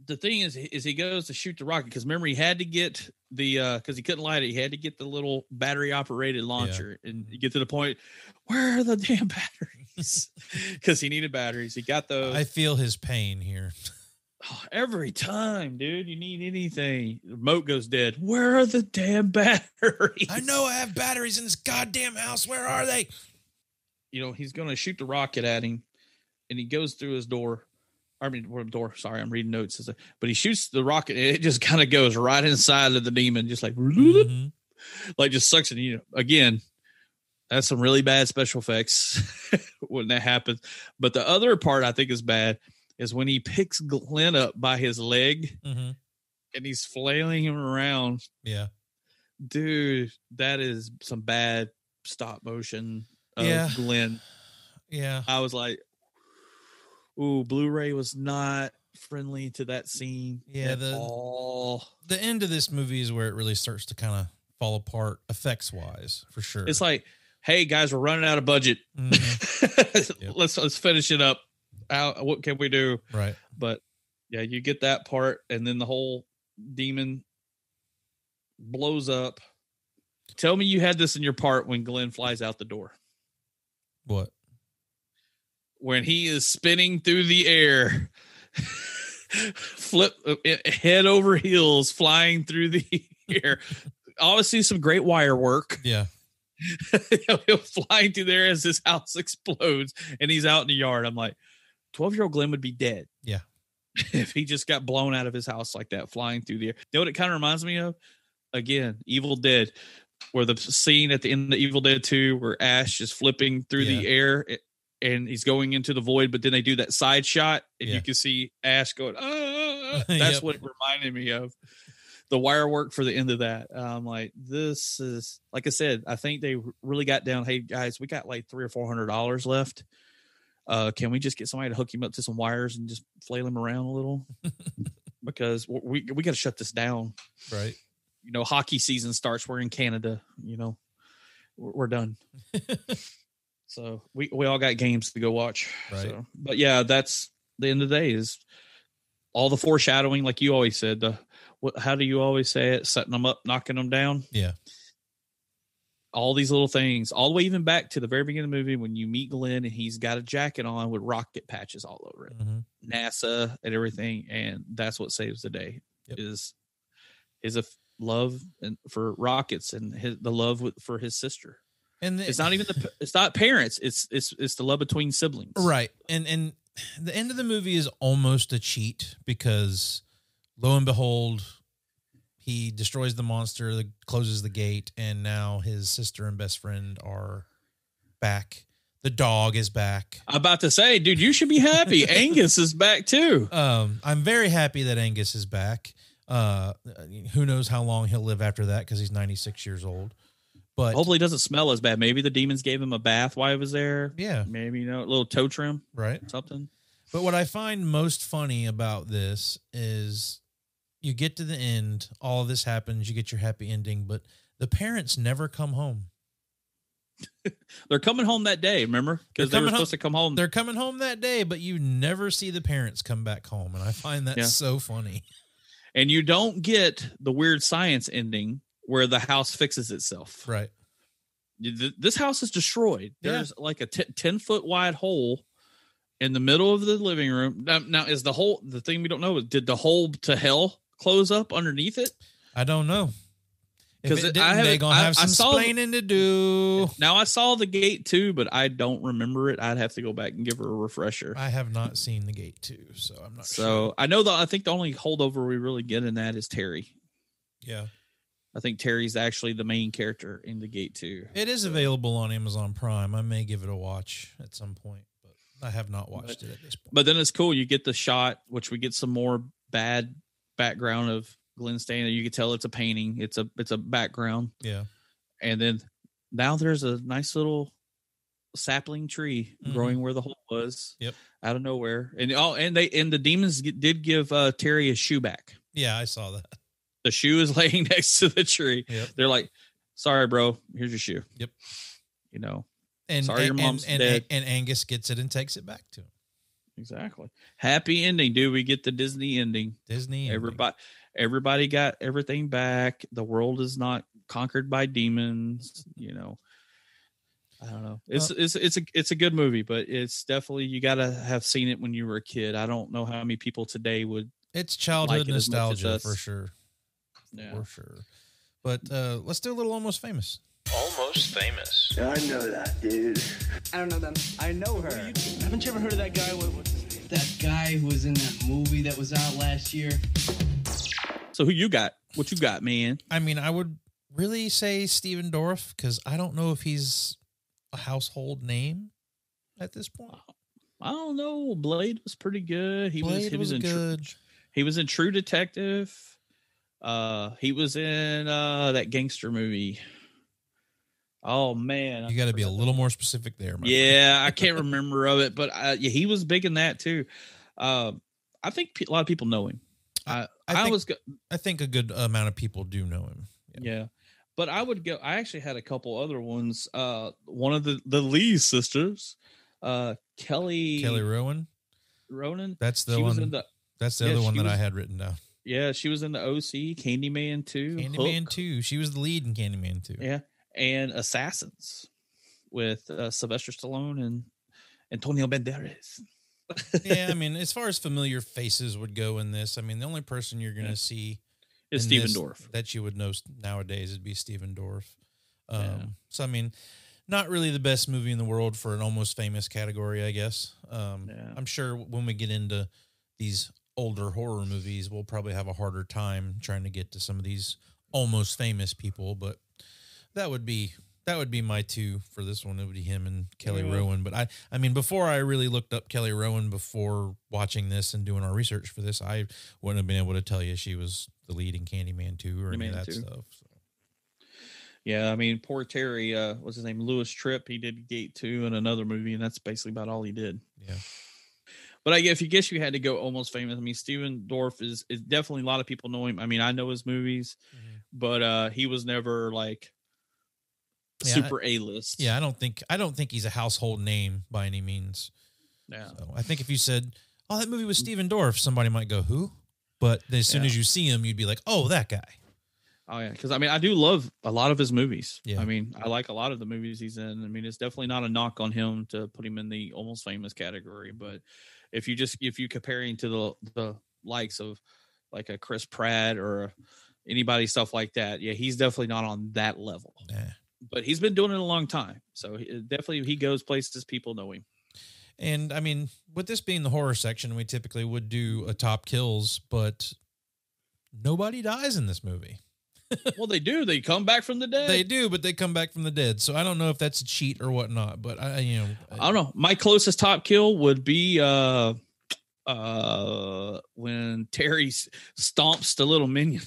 The thing is he goes to shoot the rocket because remember he had to get the because he couldn't light it. He had to get the little battery operated launcher and you get to the point, where are the damn batteries? Because he needed batteries. He got those. I feel his pain here. Every time, dude, you need anything. The remote goes dead. Where are the damn batteries? I know I have batteries in this goddamn house. Where are they? He's going to shoot the rocket at him, and he goes through his door. Sorry, I'm reading notes. But he shoots the rocket, and it just kind of goes right inside of the demon, just like, like just sucks it. Again, that's some really bad special effects when that happens. But the other part I think is bad is when he picks Glenn up by his leg and he's flailing him around. Yeah. Dude, that is some bad stop motion of Glenn. Yeah. I was like, ooh, Blu-ray was not friendly to that scene at all. The end of this movie is where it really starts to kind of fall apart effects wise for sure. It's like, hey guys, we're running out of budget. Yep. Let's finish it up. What can we do? Right. But yeah, you get that part, and then the whole demon blows up. Tell me you had this in your part when Glenn flies out the door. What? When he is spinning through the air, head over heels, flying through the air. Obviously, some great wire work. Yeah. He'll flying through there as his house explodes, and he's out in the yard. I'm like, 12-year-old Glenn would be dead. Yeah. If he just got blown out of his house like that, flying through the air. You know what it kind of reminds me of? Again, Evil Dead, where the scene at the end of Evil Dead 2 where Ash is flipping through the air and he's going into the void, but then they do that side shot and you can see Ash going, That's what it reminded me of. The wire work for the end of that. I'm like, this is, like I said, I think they really got down. Hey guys, we got like $300 or $400 left. Can we just get somebody to hook him up to some wires and just flail him around a little? Because we got to shut this down. Right. You know, hockey season starts. We're in Canada, you know, we're done. So we all got games to go watch. Right. So, but yeah, that's the end of the day is all the foreshadowing. Like you always said, how do you always say it? Setting them up, knocking them down. Yeah. All these little things, all the way even back to the very beginning of the movie when you meet Glenn and he's got a jacket on with rocket patches all over it, NASA and everything, and that's what saves the day. Is a love and for rockets and the love for his sister. And it's not even it's not parents. It's the love between siblings, right? And the end of the movie is almost a cheat because lo and behold, he destroys the monster, closes the gate, and now his sister and best friend are back. The dog is back. I'm about to say, dude, you should be happy. Angus is back too. I'm very happy that Angus is back. Who knows how long he'll live after that because he's 96 years old. But hopefully he doesn't smell as bad. Maybe the demons gave him a bath while he was there. Yeah. Maybe, a little toe trim. Right. Something. But what I find most funny about this is you get to the end, all of this happens, you get your happy ending, but the parents never come home. They're coming home that day, remember? Because they were supposed to come home. They're coming home that day, but you never see the parents come back home. And I find that so funny. And you don't get the weird science ending where the house fixes itself. Right. This house is destroyed. There's like a 10-foot wide hole in the middle of the living room. Now is the thing we don't know is, did the hole to hell close up underneath it? I don't know. Because they're going to have some explaining to do. Now, I saw the gate too, but I don't remember it. I'd have to go back and give her a refresher. I have not seen the gate too, so I'm not sure. So I know I think the only holdover we really get in that is Terry. Yeah. I think Terry's actually the main character in the gate too. It is available on Amazon Prime. I may give it a watch at some point, but I have not watched it at this point. But then it's cool. You get the shot, which we get some more bad background of Glenn staying there. You can tell it's a painting. It's a background. Yeah. And then now there's a nice little sapling tree growing where the hole was. Yep. Out of nowhere. And the demons did give Terry his shoe back. Yeah, I saw that. The shoe is laying next to the tree. Yep. They're like, sorry, bro, here's your shoe. Yep. And sorry, your mom's dead. And Angus gets it and takes it back to him. Exactly. Happy ending, dude. We get the Disney ending. Everybody got everything back. The world is not conquered by demons. I don't know. It's a good movie, but it's definitely, you got to have seen it when you were a kid. I don't know how many people today would. It's childhood like it nostalgia for sure. Yeah. For sure. But let's do a little Almost Famous. Almost Famous. I know that, dude. I don't know them. I know her. Haven't you ever heard of that guy? What's his name? That guy who was in that movie that was out last year. So who you got? What you got, man? I mean, I would really say Steven Dorff because I don't know if he's a household name at this point. I don't know. Blade was pretty good. He was good. He was in True Detective. He was in that gangster movie. Oh man, you got to be a little more specific there. Yeah, I can't remember of it, but he was big in that too. I think a lot of people know him. I think a good amount of people do know him. Yeah. But I would go. I actually had a couple other ones. One of the Lee sisters, Kelly Rowan. Ronan. That's the she one. Was in the, that's the other one that I had written down. Yeah, she was in the OC, Candyman 2, Candyman Hook. 2. She was the lead in Candyman 2. Yeah, and Assassins with Sylvester Stallone and Antonio Banderas. Yeah, I mean, as far as familiar faces would go in this, I mean, the only person you're going to see is Stephen Dorff that you would know nowadays would be Stephen Dorff. So, I mean, not really the best movie in the world for an almost famous category, I guess. I'm sure when we get into these older horror movies, we'll probably have a harder time trying to get to some of these almost famous people, but that would be my two for this one. It would be him and Kelly Rowan. But I mean, before I really looked up Kelly Rowan before watching this and doing our research for this, I wouldn't have been able to tell you she was the lead in Candyman 2 or any of that stuff. So. Yeah, I mean, poor Terry, what's his name? Louis Tripp. He did Gate 2 in another movie, and that's basically about all he did. Yeah. But I guess you had to go almost famous. I mean, Stephen Dorff is definitely, a lot of people know him. I mean, I know his movies, but he was never like super A-list. Yeah, I don't think he's a household name by any means. Yeah. So I think if you said, "Oh, that movie was Stephen Dorff," somebody might go, "Who?" But as soon as you see him, you'd be like, "Oh, that guy." Oh yeah, because I mean, I do love a lot of his movies. Yeah. I mean, I like a lot of the movies he's in. I mean, it's definitely not a knock on him to put him in the almost famous category. But if you compare him to the likes of like a Chris Pratt or anybody stuff like that, yeah, he's definitely not on that level. Yeah. But he's been doing it a long time, so definitely he goes places people know him. And I mean, with this being the horror section, we typically would do a top kills, but nobody dies in this movie. Well, they do. They come back from the dead. They do, but they come back from the dead. So I don't know if that's a cheat or whatnot. But I don't know. My closest top kill would be when Terry stomps the little minion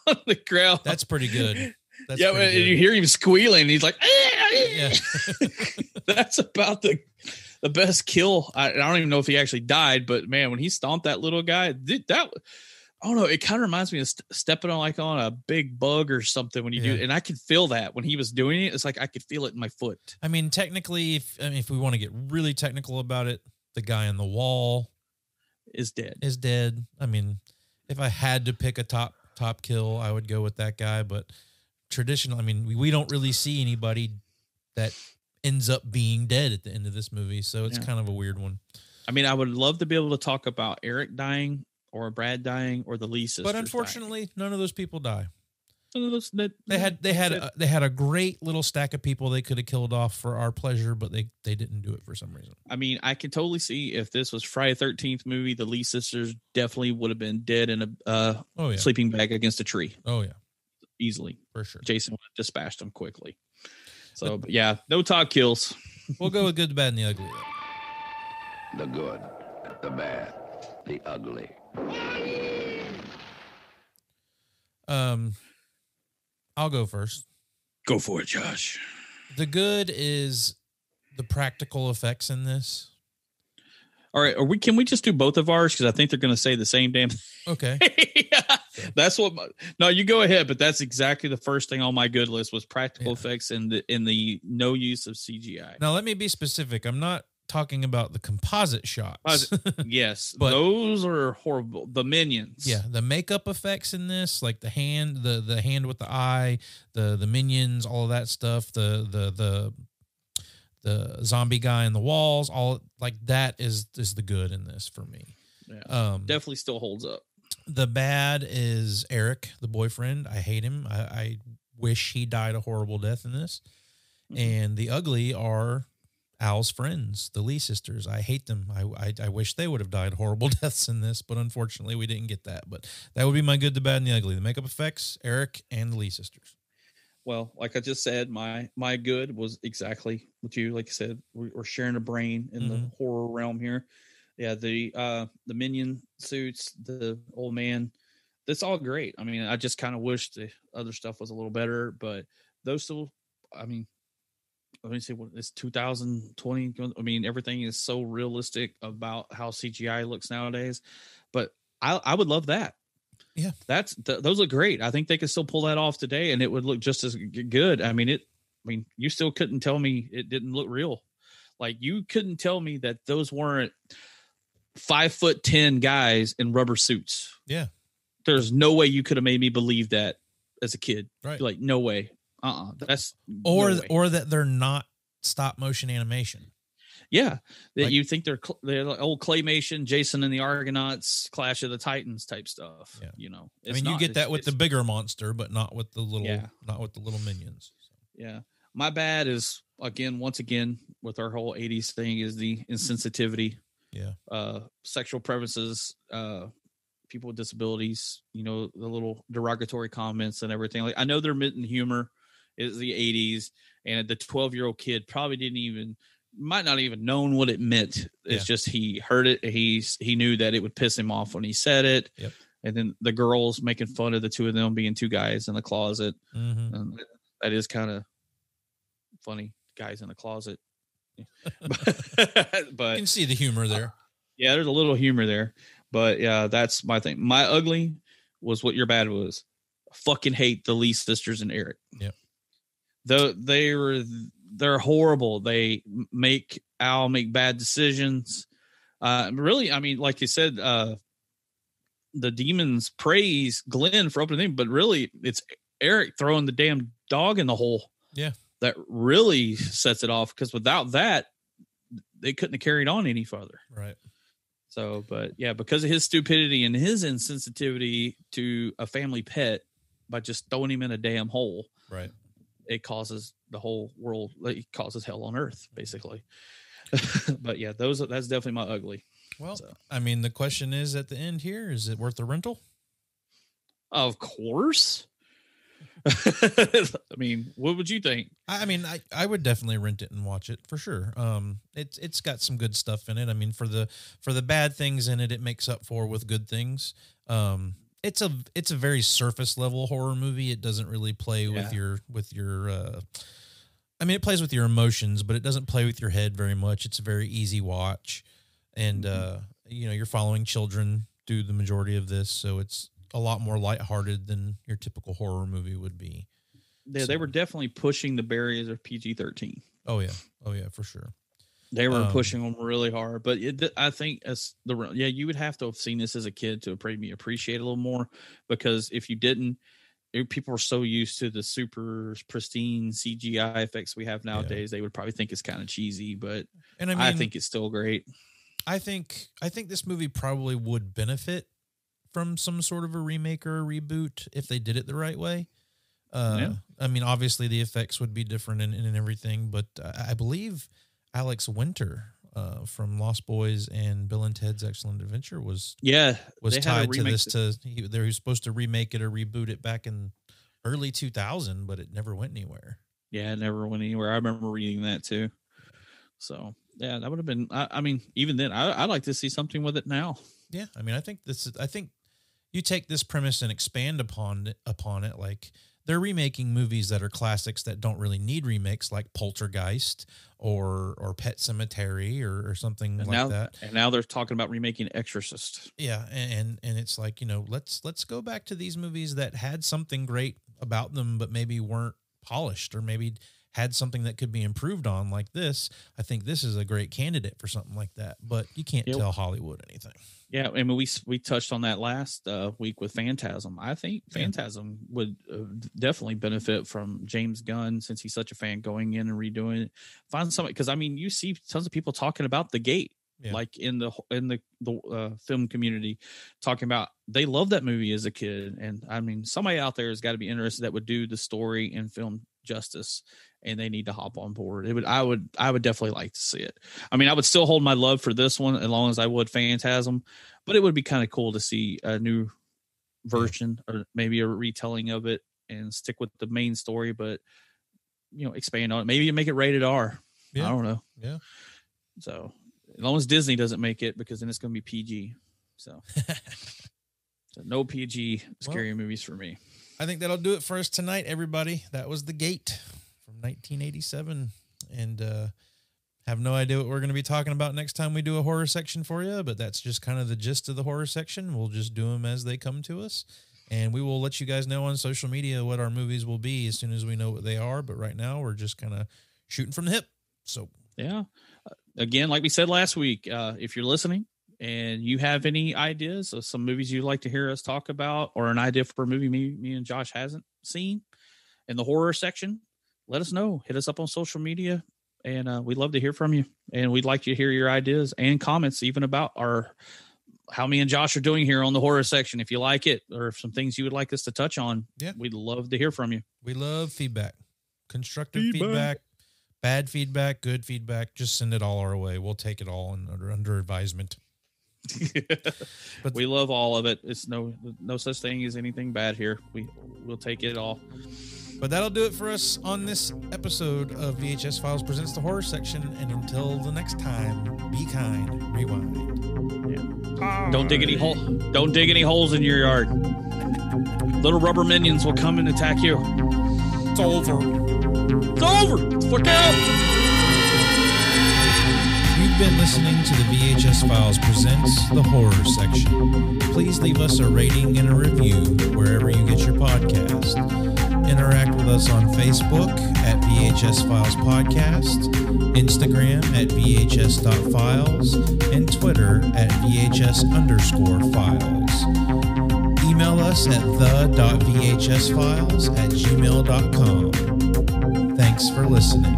on the ground. That's pretty good. That's yeah, pretty good. You hear him squealing. And he's like, yeah. That's about the best kill. I don't even know if he actually died, but man, when he stomped that little guy, that. I don't know. It kind of reminds me of stepping on a big bug or something when you do it. And I could feel that when he was doing it. It's like I could feel it in my foot. I mean, technically, if we want to get really technical about it, the guy on the wall is dead. I mean, if I had to pick a top kill, I would go with that guy. But traditional, I mean, we don't really see anybody that ends up being dead at the end of this movie. So it's kind of a weird one. I mean, I would love to be able to talk about Eric dying, or Brad dying, or the Lee sisters. But unfortunately, none of those people die. None of those. They had a great little stack of people they could have killed off for our pleasure, but they didn't do it for some reason. I mean, I can totally see if this was Friday the 13th movie, the Lee sisters definitely would have been dead in a sleeping bag against a tree. Oh yeah, easily for sure. Jason would have dispatched them quickly. So, but yeah, no top kills. We'll go with good, the bad, and the ugly. The good, the bad, the ugly. I'll go first. Go for it, Josh. The good is the practical effects in this. All right, can we just do both of ours? Because I think they're going to say the same damn thing. Okay. Yeah, that's what. No, you go ahead. But that's exactly the first thing on my good list was practical effects and the no use of CGI. Now let me be specific. I'm not talking about the composite shots. Yes, but those are horrible. The minions. Yeah, the makeup effects in this, like the hand, the hand with the eye, the minions, all of that stuff, the zombie guy in the walls, all like that is the good in this for me. Yeah, definitely still holds up. The bad is Eric, the boyfriend. I hate him. I wish he died a horrible death in this. Mm-hmm. And the ugly are Al's friends, the Lee sisters. I hate them. I wish they would have died horrible deaths in this, but unfortunately we didn't get that. But that would be my good, the bad, and the ugly. The makeup effects, Eric, and the Lee sisters. Well, like I just said, my good was exactly what you, like I said, we're sharing a brain in the horror realm here. Yeah, the minion suits, the old man, that's all great. I mean, I just kind of wish the other stuff was a little better, but those still, I mean, let me see what it's 2020. I mean, everything is so realistic about how CGI looks nowadays, but I would love that. Yeah. Those look great. I think they could still pull that off today and it would look just as good. I mean, you still couldn't tell me it didn't look real. Like you couldn't tell me that those weren't 5'10" guys in rubber suits. Yeah. There's no way you could have made me believe that as a kid. Right. Like, no way. That's or no way. Or that they're not stop motion animation. Yeah. That Like, you think they're like old claymation, Jason and the Argonauts, Clash of the Titans type stuff. Yeah. You know, I mean, you get that with the bigger monster, but not with the little, Yeah. not with the little minions. Yeah. My bad is once again, with our whole 80s thing is the insensitivity. Yeah. Sexual preferences, people with disabilities, you know, the little derogatory comments and everything. Like, I know they're meant in humor. It's the 80s, and the 12-year-old kid probably might not even known what it meant. It's just he heard it. He knew that it would piss him off when he said it. Yep. And then the girls making fun of the two of them being two guys in the closet. Mm-hmm. And that is kind of funny, guys in the closet. But You can see the humor there. Yeah, there's a little humor there. But yeah, that's my thing. My ugly was what your bad was. I fucking hate the Lee sisters and Eric. Yep. They're horrible. They make Al make bad decisions. Really, I mean, like you said, the demons praise Glenn for opening, but really it's Eric throwing the damn dog in the hole. Yeah. That really sets it off, because without that, they couldn't have carried on any further. Right. So, but yeah, because of his stupidity and his insensitivity to a family pet by just throwing him in a damn hole. Right. It causes the whole world, it causes hell on earth, basically. But yeah, that's definitely my ugly. Well, I mean, the question is at the end here, is it worth a rental? Of course. I mean, what would you think? I mean, I would definitely rent it and watch it for sure. It's got some good stuff in it. I mean, for the bad things in it, it makes up for with good things. It's a very surface level horror movie. It doesn't really play with your I mean, it plays with your emotions, but it doesn't play with your head very much. It's a very easy watch, and you know, you're following children through the majority of this, so it's a lot more lighthearted than your typical horror movie would be. Yeah, they were definitely pushing the barriers of PG-13. Oh yeah, for sure. They were pushing them really hard, but I think you would have to have seen this as a kid to maybe appreciate it a little more, because if you didn't, people are so used to the super pristine CGI effects we have nowadays, they would probably think it's kind of cheesy, but and I think it's still great. I think this movie probably would benefit from some sort of a remake or a reboot if they did it the right way. I mean, obviously the effects would be different and everything, but I believe Alex Winter from Lost Boys and Bill and Ted's Excellent Adventure was tied to this. They were supposed to remake it or reboot it back in early 2000, but it never went anywhere. Yeah, it never went anywhere. I remember reading that too. So yeah, that would have been. I mean, even then, I'd like to see something with it now. Yeah, I mean, I think you take this premise and expand upon it. Like, they're remaking movies that are classics that don't really need remakes, like Poltergeist or Pet Sematary or something that. And now they're talking about remaking Exorcist. Yeah, and it's like, you know, let's go back to these movies that had something great about them, but maybe weren't polished or maybe had something that could be improved on, like this. I think this is a great candidate for something like that, but you can't tell Hollywood anything. Yeah, I mean, we touched on that last week with Phantasm. I think Phantasm would definitely benefit from James Gunn, since he's such a fan, going in and redoing it. Find something, because I mean, you see tons of people talking about The Gate, like in the film community, talking about they love that movie as a kid, and I mean, somebody out there has got to be interested that would do the story and film justice, and they need to hop on board. I would definitely like to see it. I mean, I would still hold my love for this one as long as I would Phantasm, but it would be kind of cool to see a new version or maybe a retelling of it and stick with the main story, but, you know, expand on it. Maybe make it rated R. I don't know. Yeah. So as long as Disney doesn't make it, because then it's going to be PG. So, no PG scary movies for me. I think that'll do it for us tonight, everybody. That was The Gate from 1987. And have no idea what we're going to be talking about next time we do a horror section for you, but that's just kind of the gist of the horror section. We'll just do them as they come to us. And we will let you guys know on social media what our movies will be as soon as we know what they are. But right now, we're just kind of shooting from the hip. So, yeah. Again, like we said last week, if you're listening and you have any ideas of some movies you'd like to hear us talk about, or an idea for a movie me and Josh hasn't seen in the horror section, let us know. Hit us up on social media, and we'd love to hear from you. And we'd like to hear your ideas and comments, even about how me and Josh are doing here on the horror section. If you like it, or some things you would like us to touch on, we'd love to hear from you. We love feedback, constructive feedback, bad feedback, good feedback. Just send it all our way. We'll take it all under advisement. But we love all of it. It's no such thing as anything bad here. We'll take it all. But that'll do it for us on this episode of VHS Files Presents the Horror Section. And until the next time, be kind, rewind. Yeah. Don't dig any holes in your yard. Little rubber minions will come and attack you. It's over. It's over. Fuck out. You've been listening to the VHS Files Presents the Horror Section. Please leave us a rating and a review wherever you get your podcast. Interact with us on Facebook at VHS Files Podcast, Instagram at VHS.Files, and Twitter at VHS_Files. Email us at the.vhsfiles@gmail.com. Thanks for listening.